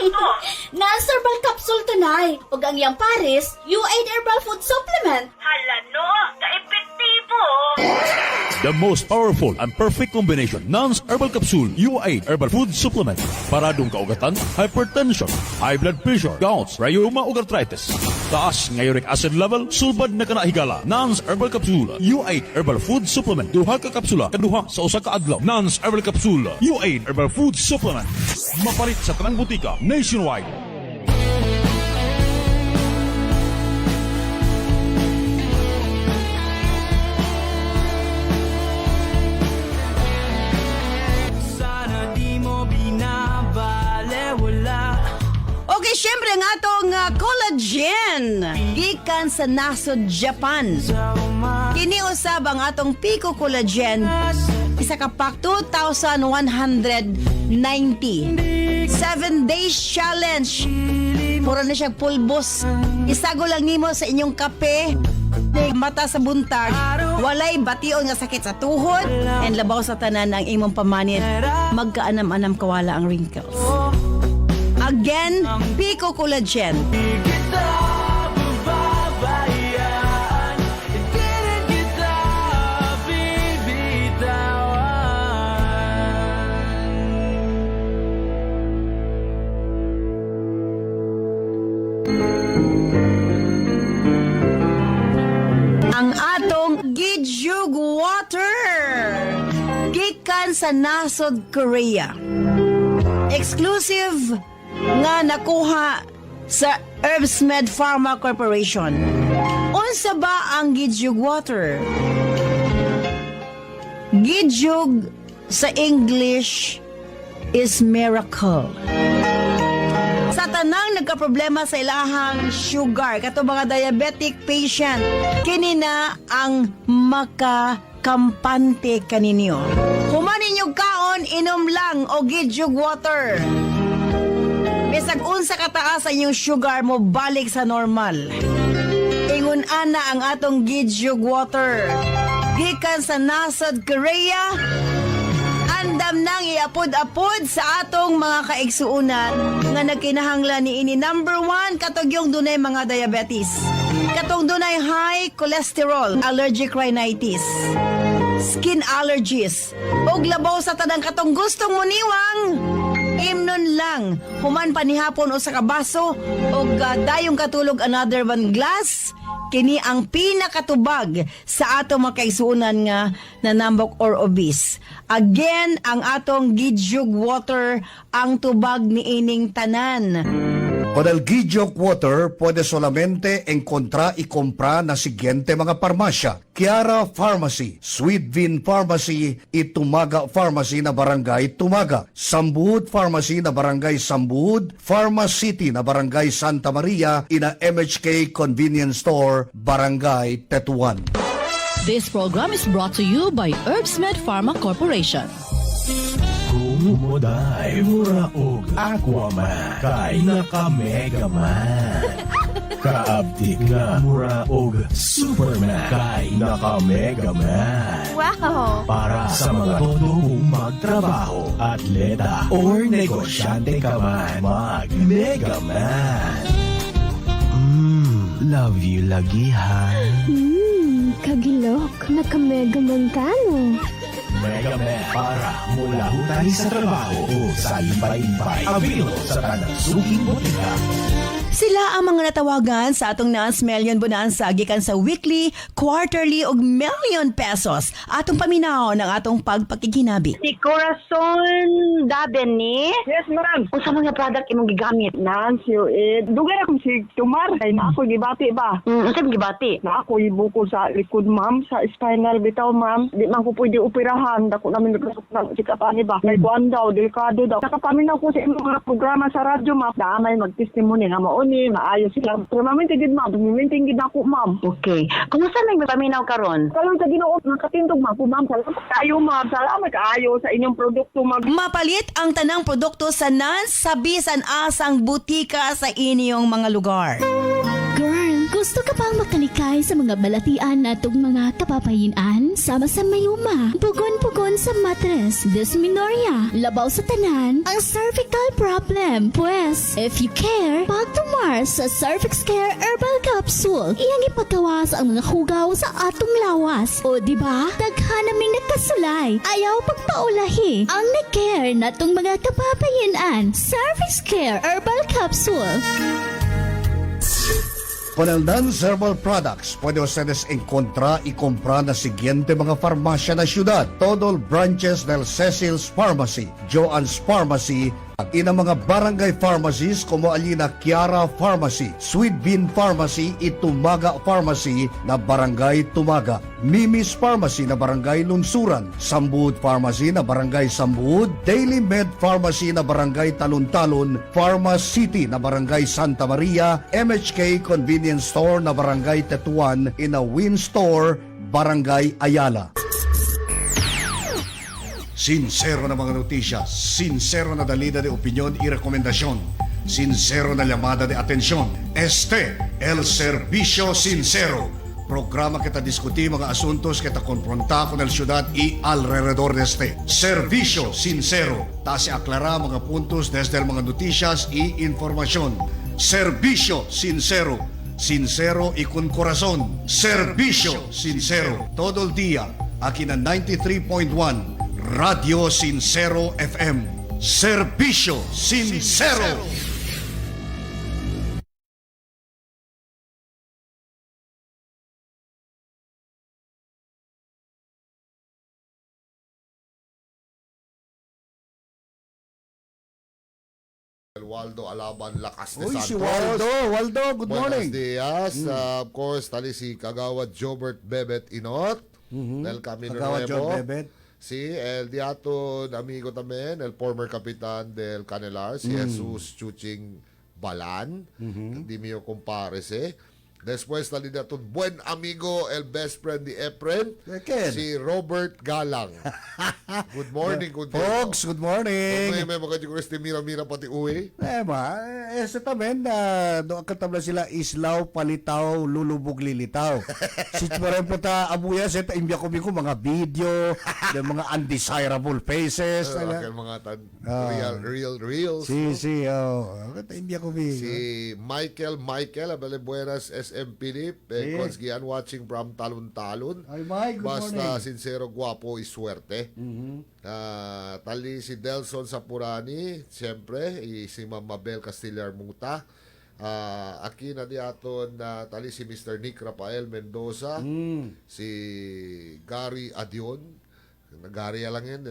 produkto? Nance Herbal Capsule tunay. Ug ang iyang pares, U8 Herbal Food Supplement. Hala no, ka-epektibo. The most powerful and perfect combination, Nance Herbal Capsule, U8 Herbal Food Supplement. Paradong kaugatan, hypertension, high blood pressure, gout, rheuma ug arthritis. Taas nga uric acid level, sulbad na kanahigala. Nance Herbal Capsule, U8 Herbal Food Supplement. Duha ka kapsula, kaduha sa usa ka adlaw. Nance Herbal Capsule, U8 Herbal Food Supplement. Mapalit sa tanang butika nationwide. Okay, syempre ang atong collagen gikan sa nasod Japan. Kini usab ang atong Pico Collagen. Isa ka pack 2,190. 7 days challenge. Mura na siyang pulbos. Isago lang nimo sa inyong kape. Mata sa buntag, walay bation nga sakit sa tuhod, and labaw sa tanan ang imong pamanid. Magkaanam-anam kawala ang wrinkles. Again, Pico Collagen. Ang atong Gijuk Water gikan sa nasod Korea. Exclusive nga nakuha sa Herbsmed Pharma Corporation. Unsa ba ang Gijuk Water? Gijuk sa English is miracle. Sa tanang nagkaproblema sa ilahang sugar, kato mga diabetic patient, kini na ang makakampante kaninyo. Humanin yung kaon, inom lang o Gijuk Water. Bisag unsa kataas ang inyong sugar mo, balik sa normal. Ingon ana ang atong Gijuk Water. Gikan sa nasod Korea, andam nang iapod-apod sa atong mga kaigsuunan nga nagkinahanglan ni ini. Number 1, katong yung dunay mga diabetes. Katong dunay high cholesterol, allergic rhinitis, skin allergies, ug labaw sa tanang katong gustong muniwang. Imnon lang, human panihapon o sa kabaso, o dayong katulog another one glass. Kini ang pinakatubag sa atong makaisunan nga nanambok or obese. Again, ang atong Gijuk Water ang tubag ni ining tanan. Con el Gijuk Water, puede solamente encontrar y comprar na siguiente mga parmasya. Kiara Pharmacy, Sweet Bean Pharmacy, Itumaga Pharmacy na Barangay Tumaga, Sambuud Pharmacy na Barangay Sambuud, Pharmacity na Barangay Santa Maria, ina MHK Convenience Store, Barangay Tetuan. This program is brought to you by Herbsmed Pharma Corporation. Kumuday, mura og Aquaman, kay naka-Megaman. Kaabdik nga, mura og Superman, kay naka-Megaman. Wow! Para sa mga todong magtrabaho, atleta, or negosyante ka man, mag-Megaman. Love you lagi, ha? Kagilok, naka-Megaman ka, no? Megaman para mula hutay sa trabaho o sa libay-libay. Available sa tanang suking botika. Sila ang mga natawagan sa atong Nance Million Bonanza gikan sa weekly, quarterly ug million pesos. Atong paminaw ng atong pagpakikinabi. Si Corazon Dabeni. Yes, ma'am. Kung sa mga product imong gigamit, Nance, dugay akong si Tumar. Ay, na ako gibati ba? Ano gibati? Na ako ibukol sa likod, ma'am, sa spinal bitaw, ma'am. Di man ko pwede operahan. Dako namin naglasok ng sikapani ba? May buwan daw, delikado daw. Nakapaminaw ko sa imong mga programa sa radyo, ma'am. Damay mag-testimony nga mauni, maayo sila. Pero ma'am, tigid, ma'am. Tumimintingid ako, ma'am. Okay. Kumusta may paminaw karon? Karon sa Ginoo, nakatindog, ma'am. Ma'am, salamat kaayo, ma'am. Salamat kaayo sa inyong produkto, ma'am. Mapalit ang tanang produkto sa Nance sa bisan asang butika sa inyong mga lugar. Girl, Gusto ka bang makalikay sa mga balatian natong mga kapapayinan? Sama sa mayuma, pugon-pugon sa matres, dysmenorrhea, labaw sa tanan, ang cervical problem. Pues, if you care, pagtumar sa Cervix Care Herbal Capsule. Iyang ipagawas ang mga hugaw sa atong lawas. O diba? Daghan naming nakasulay. Ayaw pagpaulahi. Ang nag-care natong mga kapapayinan. Cervix Care Herbal Capsule. Con el Nance Herbal Products, puede ustedes encontrar y comprar na siguiente mga farmasya na syudad. Todo branches del Cecil's Pharmacy, Joann's Pharmacy, ina mga barangay pharmacies como Alina Kiara Pharmacy, Sweet Bean Pharmacy, Itumaga Pharmacy na Barangay Tumaga, Mimi's Pharmacy na Barangay Lunsuran, Sambud Pharmacy na Barangay Sambud, Daily Med Pharmacy na Barangay Talon-Talon, Pharma City na Barangay Santa Maria, MHK Convenience Store na Barangay Tetuan, ina Win Store, Barangay Ayala. Sincero na mga notisya, sincero na dalida de opinión y rekomendasyon, sincero na llamada de atención. Este, el Servicio Sincero. Programa que ta discutir mga asuntos que ta konfronta con el ciudad y alrededor de este. Servicio Sincero. Ta se aclara mga puntos desde el mga noticias y información. Servicio Sincero. Sincero y con corazón. Servicio Sincero. Todo el día, aquí na 93.1. Radio Sincero FM. Servicio Sincero. Waldo Alaban Lakas de Uy, Santos. si Waldo, good morning. Buenos días. Of course, tali si Kagawad Jobert Bebet Inot. Del Camino Kagawad Nuevo. Joe Bebet. Sí, el diato amigo también, el former capitán del Canelar, si Jesus Chuching Balan, di mio comparese. Después tali natin buen amigo, el best friend ni Efren, si Robert Galang. Good morning, good morning. Folks, good morning. May mga ko este mira pati uwi. Ese también, doon katabla sila Islaw, Palitaw, Lulubog, Lilitaw. Si parang po ta abuya, seta imbya ko mga video, yung mga undesirable faces. Mga real reels. Si, imbya ko Si Michael, abale buenas SMPD, Consgian watching from Talon-Talon. Ay, Mike, good Basta morning. sincero, guwapo, y suerte. Tali si Delson Sapurani, siyempre, si Mama Bel Castillar Muta. Aquí na diaton tali si Mr. Nick Rafael Mendoza, si Gary Adion. Gary lang yan,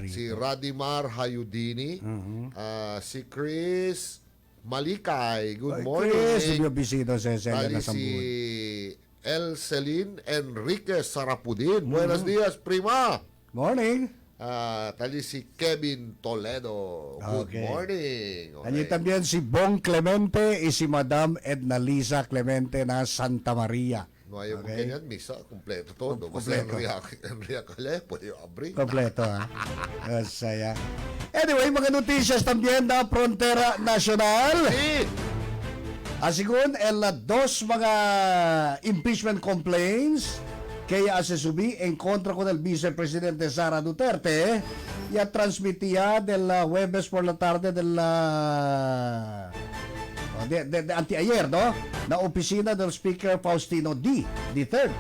si Radimar Hayudini, si Chris Malikay, good morning. Chris, yung bisito sa Tali na si El Celine Enriquez Sarapudin. Buenos días, prima. Morning. Tali si Kevin Toledo. Good morning. Allí también si Bong Clemente y si Madam Edna Lisa Clemente na Santa Maria. No ayaw mo ganyan, misa, kompleto todo. Basta Enrique Calais, pwede abrir. Kompleto, ha? Saya. Anyway, mga noticias también na Frontera Nacional. Sí. Asigun, dos mga impeachment complaints que se subí en contra con el vicepresidente Sara Duterte ya transmitía del jueves por la tarde de anteayer, ¿no? La oficina del Speaker Faustino D. III.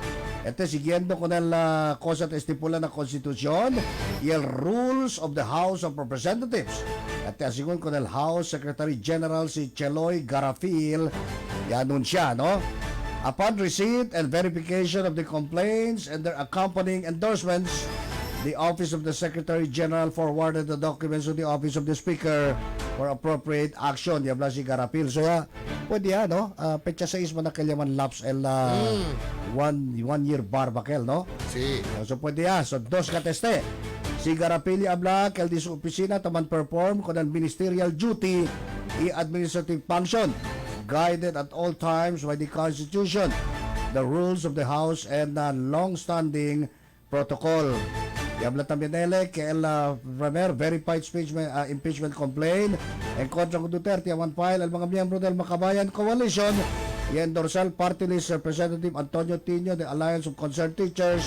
Siguiendo con la cosa que estipula la Constitución y el Rules of the House of Representatives. Según con el House Secretary General si Cheloy Garafil, y anuncia, ¿no? Upon receipt and verification of the complaints and their accompanying endorsements, the Office of the Secretary General forwarded the documents to the Office of the Speaker for appropriate action. Yabla si Garapil. So, pwede no? Pecha 6 man na kalyaman laps el one year bar bakel, no? Sí. So, pwede So, dos kateste. Si Garapil yabla kel di su opisina taman perform con el ministerial duty y administrative function guided at all times by the Constitution, the rules of the House, and long-standing protocol. Habla también él que el primer verified impeachment complaint en contra con Duterte awan file ang mga miyembro del Makabayan Coalition y endorsar Party List Representative Antonio Tino de Alliance of Concerned Teachers,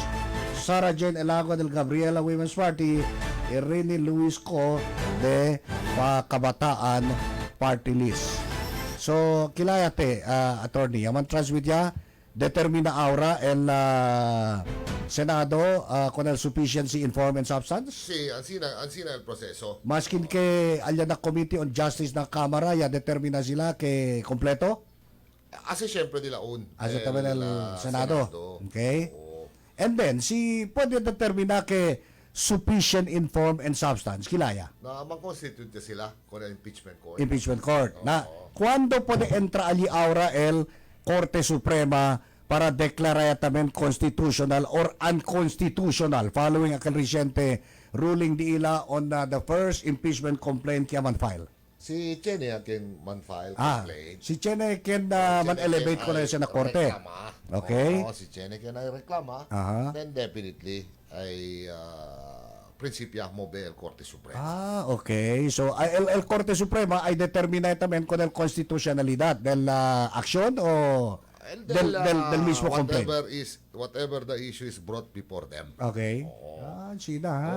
Sarah Jane Elago del Gabriela Women's Party, Irene Luis Co de Kabataan Party List. So, kilayate, attorney, yaman transmit determina ahora el Senado con el sufficiency in form and substance? Sí, ansina el proseso. Maskin ke alya na Committee on Justice ng Kamara, ya determina sila ke kompleto? Asi syempre nila un. Asa tabi el Senado. Okay. And then, pwede determina ke sufficient in form and substance. Kilaya? Na mag-constitute sila con el impeachment court. Impeachment court. Na, cuando puede entra allí ahora el Korte Suprema para declarar también constitutional or unconstitutional following aquel reciente ruling di ila on the first impeachment complaint kaya man file? Si Chene akin man file complaint. Si Chene kin man elevate ko na siya na korte. Okay. Si Chene kin ay reklama, then definitely ay prinsipya mo be el Korte Suprema. Okay. So, el Korte Suprema ay determina también con el constitucionalidad del aksyon o del mismo complaint? Whatever the issue is brought before them. Okay. Sina.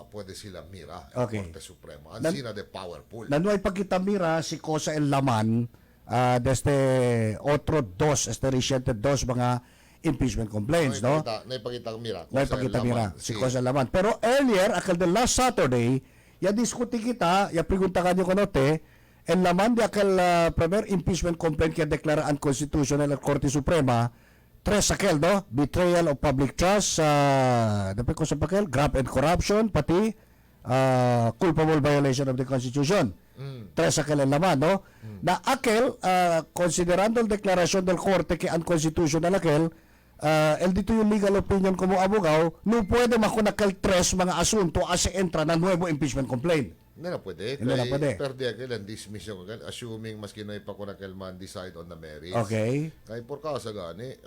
Pwede sila mira Okay. el Korte Suprema. Sina de powerful. Nanuay pagkita mira si cosa el laman desde otro dos, reciente dos mga impeachment complaints, no? Naipakita mira. Naipakita mira si cosa el laman. Pero earlier, aquel de last Saturday, ya diskuti kita, ya pregunta kanyo konote, el laman de aquel primer impeachment complaint que declara unconstitutional la Korte Suprema, tres aquel, no? Betrayal of public trust, dapat ko sa pakil, graft and corruption, pati culpable violation of the Constitution. Tres aquel el laman, no? Na aquel, considerando el declaración del Korte que unconstitutional aquel, el dito yung legal opinion como abogado, no puede makunakal tres mga asunto as entra na nuevo impeachment complaint. Hindi na pwede. Hindi na pwede. Perdi aquel and dismiss yung aquel, assuming maski na ipakunakal man decide on the merits. Okay. Kaya por causa gani,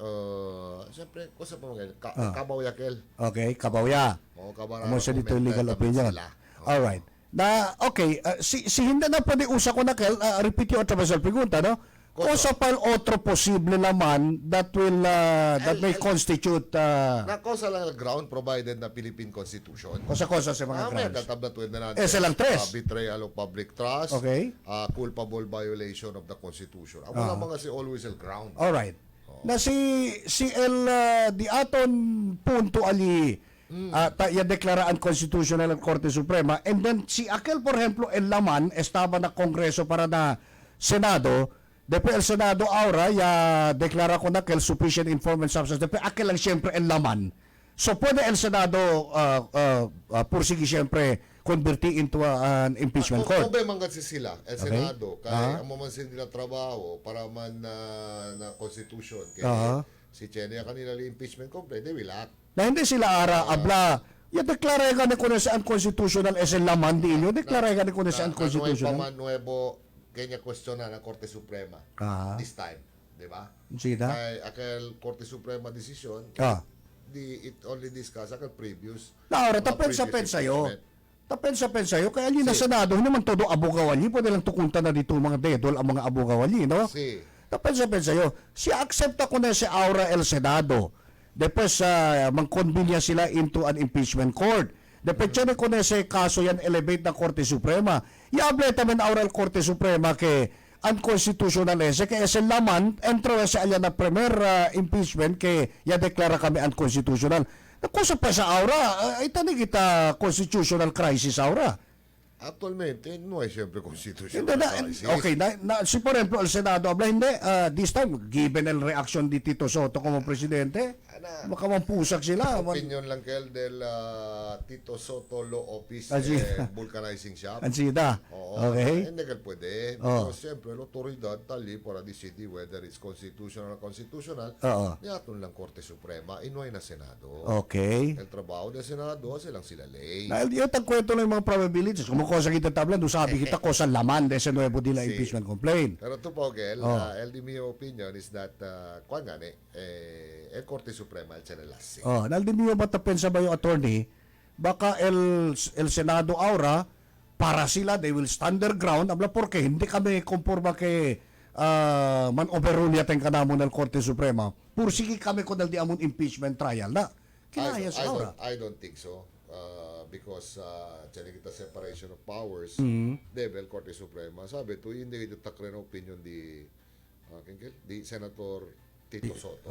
siyempre, kusa pa mga kabaw yakel. Okay, kabawya. Amo siya dito yung legal opinion. Alright. Na, okay, si hindi na pwede usa ko nakel, repeat yung otra vez ang pregunta, no? Cosa pa otro posible naman that will that may constitute na cosa lang ang ground provided na Philippine Constitution. Cosa sa mga grounds. Tatabatuin na natin. Silang tres. Betrayal of public trust. Okay. Culpable violation of the Constitution. Ang mga mga si always el ground. All right. Na si el di aton punto ali ya deklaraan constitutional ang Korte Suprema, and then si aquel por ejemplo el laman estaba na Kongreso para na Senado. Depe el Senado ahora ya deklara ko na kel sufficient informant substance. Depe aquel lang siyempre el laman. So pwede el Senado pursigi siyempre converti into an impeachment court. Kung mangat si sila el Senado kaya ang man sila trabaho para man na constitution kaya si Chene kanila li impeachment complaint they will act. Na hindi sila abla ya deklara ka ni kuno sa unconstitutional es el laman di inyo deklara ka ni kuno sa unconstitutional. Nuevo kanya question na Korte Suprema this time, di ba? Sida? Kay akal Korte Suprema decision, it only discuss akal previous. Ahora, tapensa sa'yo. Kaya ali na Senado, hindi man todo abogawali, pwede lang tukunta na dito mga dedol ang mga abogawali, no? Si. Tapensa sa'yo. Si accepta ko na si Aura el Senado. Depes mang-convene sila into an impeachment court. Depende ko na sa kaso yan elevate ng Korte Suprema. Iable taman ahora el Korte Suprema que unconstitutional ese que es el laman entro sa alya na primer impeachment que ya deklara kami unconstitutional. Nakusa pa sa ahora itani kita constitutional crisis ahora. Actualmente, no hay siempre constitution. Okay, si por ejemplo, el Senado habla, hindi, this time, given el reaction di Tito Soto como presidente, baka mampusak sila. Opinion lang kayo del Tito Soto Law Office vulcanizing shop. Ansida. Okay. Hindi ka pwede. Pero siyempre, la autoridad tali para decide whether it's constitutional or constitutional, niyatun lang Korte Suprema, inuay na Senado. Okay. El trabaho ng Senado, silang sila lay. Dahil yun, tagkwento lang yung mga probabilities. Kosa kita tabla, do sabi kita kosa laman de ese nuevo dila impeachment complaint. Pero tu Pogel, el di mio opinion is that kung gani, el Korte Suprema el Chanelas. Nal di mio batapensa ba yung attorney, baka el Senado ahora, para sila, they will stand their ground, abla porque hindi kami conforma kay man overrule yaten kanamo ng Korte Suprema, pursigi kami ko di amon impeachment trial na. Kinaya sa aura. I don't think so. Because tiyan kita separation of powers, Debel, Korte Suprema, sabi to, hindi ito takre na opinion di Senator Tito Soto.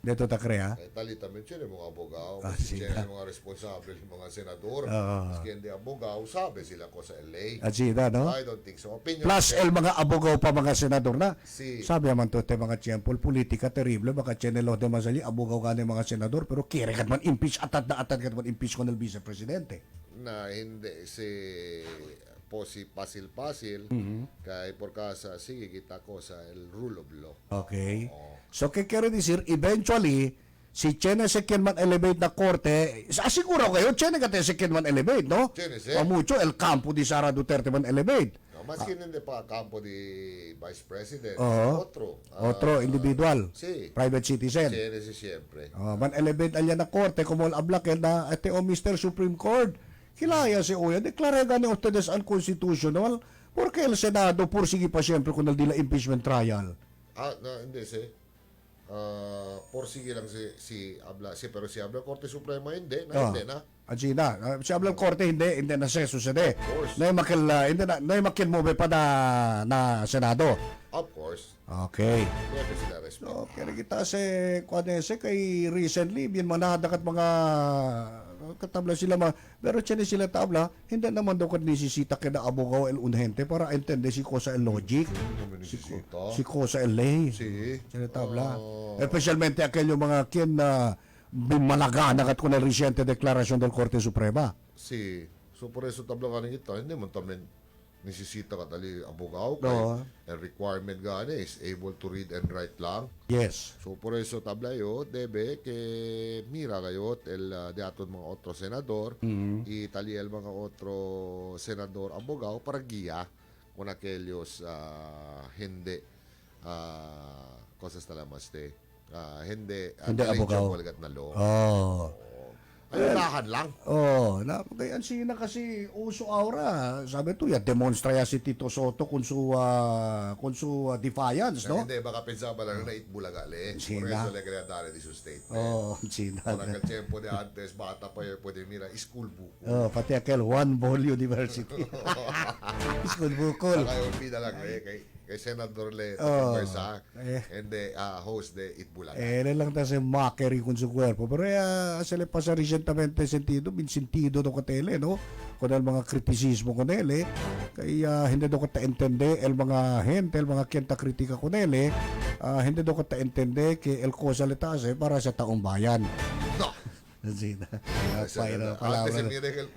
Dito takre ha? Talita men siya mga abogao, sige. siya mga responsable ng mga senador. Maski hindi abogao, sabi sila ko sa LA. Sida, no? I don't think so. Opinion Plus el mga abogao pa mga senador na. Si- Sabi naman to, te mga tiyempol, politika terrible, baka chenelo de masali, abogao ka mga senador, pero kire kat man impeach, atad kat man impeach ko ng vice-presidente. na hindi si pasil-pasil kay porkasa sige kita ko sa el rule of law. Okay. So, ¿qué quiere decir? Eventually, si Chene se quien man elevate na korte, asiguro kayo, Chene ka se quien man elevate, no? Chene se. Mucho, el campo di Sara Duterte man elevate. No, maski hindi pa campo di Vice President, Oo. Otro individual. si Private citizen. Chene si siyempre. Man elevate alya na korte, como el ablakel na, ate o Mr. Supreme Court, kilaya si Oya, declare gani ustedes unconstitutional, porque el Senado pursigi pa siyempre kung naldila impeachment trial. Hindi si porsige lang si pero si Abla Korte Suprema hindi na. Agina, si Ablang Korte hindi na sucede. Hindi makil mo pa na Senado. Of course. Okay. Pwede sila respect. So, kaya kita si kay recently, bin manadakat mga katabla sila pero tiyan sila tabla, hindi naman daw kad nisisita kada abogao el unhente para entende si cosa el logic. Si cosa el ley. Si. Tiyan tabla. Especialmente aquel yung mga kien na bimalaganakat ko na reciente deklarasyon del Korte Suprema. Si. So por eso tabla ganing kita, hindi man tamen nisisita ka tali abogao No. kay el requirement gani is able to read and write lang. Yes. So por eso tabla yo debe que mira kayo el de aton mga otro senador itali el mga otro senador abogao para guía con aquellos hindi cosas talamas de hindi abogao. na law. Ayunahan lang. Kaya sina kasi uso aura. Sabi to, demonstra ya si Tito Soto kung su defiance, no? Hindi, baka pensaba lang na itbulaga le. Por Sina. eso le quería dar de su statement. Sina. Parang el tiempo de antes, bata pa yun, pwede mira, school book. Pati aquel One Ball University. School bukol. Baka yung pida lang kay Senador Le conversa. Hindi, host de itbulaga. Lang ta si mockery con su cuerpo. Pero se le pasa recientemente sentido, bin sentido do katele, no? Kung el mga kritisismo con ele, kaya hindi do kata entende el mga gente, el mga kienta kritika con ele, hindi do kata entende que el cosa le tase para sa taong bayan. No. Sina.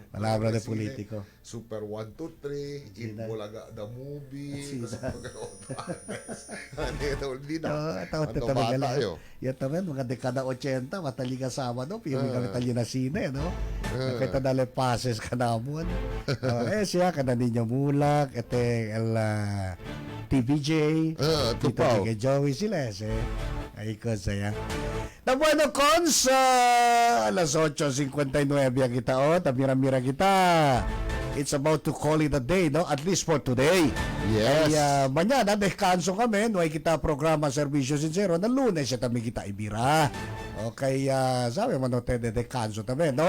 Palabra de politiko. Super 1, 2, 3, Itbulaga the movie. Hindi na. Yan tamen, mga dekada 80, mataliga Sabado, pili kami tali na sine, no? Kita dale pases ka namon. Siya, kada ninyo mulak, el TVJ, Tupaw. Tito kay Joey sila, ay ko saya. Na bueno, Cons, alas 8:59 ang kita, tamira-mira kita. It's about to call it a day, no? At least for today. Yes. Ay, mañana, descanso kami, no? Ay kita programa Servicio Sincero, na Lunes, siya kami kita ibira. Okay, sabi mo, no, te de descanso también, no?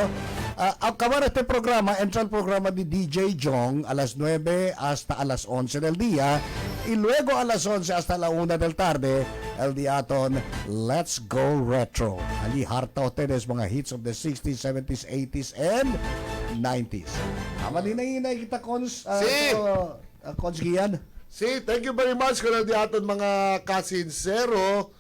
Acabar este programa, entra el programa de DJ Jong alas 9 hasta alas 11 del día y luego a las 11 hasta la 1 del tarde el diaton Let's Go Retro. Ali harta ustedes mga hits of the 60s, 70s, 80s and 90s. Maninay kita Cons Cons Gian. Thank you very much con el diaton mga kasinsero.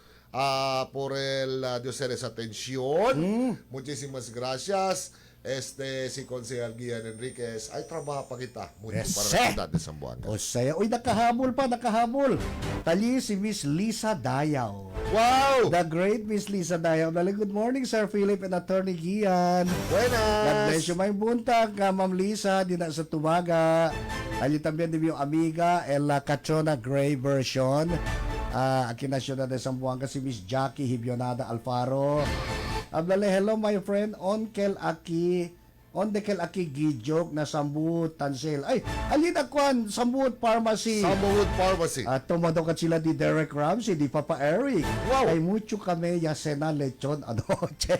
Por el Dios eres atención. Muchísimas gracias. Si Consejal Gian Enriquez ay trabaho pa kita mucho para la ciudad de Zamboanga. O saya, uy, nakahabol. Tali si Miss Lisa Dayaw. Wow! The great Miss Lisa Dayaw. Good morning, Sir Philip and Attorney Gian. Buenas! God bless you, may buntag, Ma'am Lisa, di na sa tumaga. Ali también di yung amiga, el Cachona Gray version. Aquí na ciudad de Zamboanga si Miss Jackie Hibionada Alfaro. Ablale, hello my friend, Onkel Aki, onde kel aki gijok na Sambut Tansel. Ay, alin akwan Sambut Pharmacy. Sambut Pharmacy. At tumadokat sila di Derek Ramsey, di Papa Eric. Wow. Ay mucho kami yasena lechon anoche.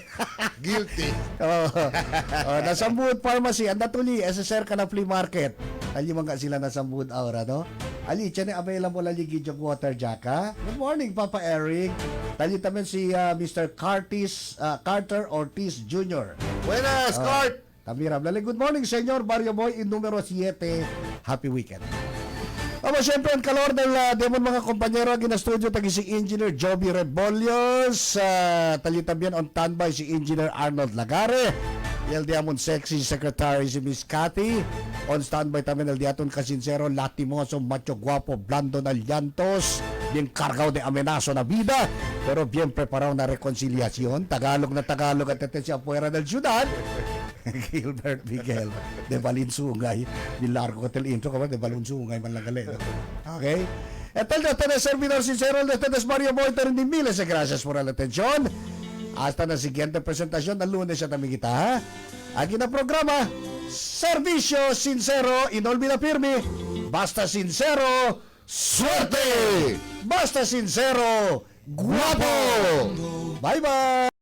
Guilty. Na Sambut Pharmacy, anda tuli SSR ka na flea market. Ali mga sila na Sambut aura, no? Ali, tiyan available ali gijok water jaka. Good morning, Papa Eric. Tali tamen si Mr. Carter Ortiz Jr. Buenas, Cart! Tamiram. Lali, good morning, Senyor Barrio Boy, in numero 7. Happy weekend. Aba, syempre, ang kalor ng demon mga kompanyero, gina-studio, tagi si Engineer Joby Rebolios, talitabyan on standby si Engineer Arnold Lagare, el diamond sexy secretary si Miss Cathy, on standby tamen el diaton kasinsero, latimoso, macho, guapo, blando na llantos, bien cargado de amenazo na vida, pero bien preparado na reconciliación, Tagalog na Tagalog at ete siya fuera del ciudad, Gilbert Miguel de Balinsungay. Nilargo ko tel intro ka ba? De Balinsungay man lang galing. Okay? Etal de este servidor sincero de este Mario Boiter ni miles de gracias por la atención. Hasta la siguiente presentación del lunes at amiguita. Ha? Aquí na programa Servicio Sincero y no olvida firme. Basta sincero, suerte. Basta sincero, guapo. Bye bye.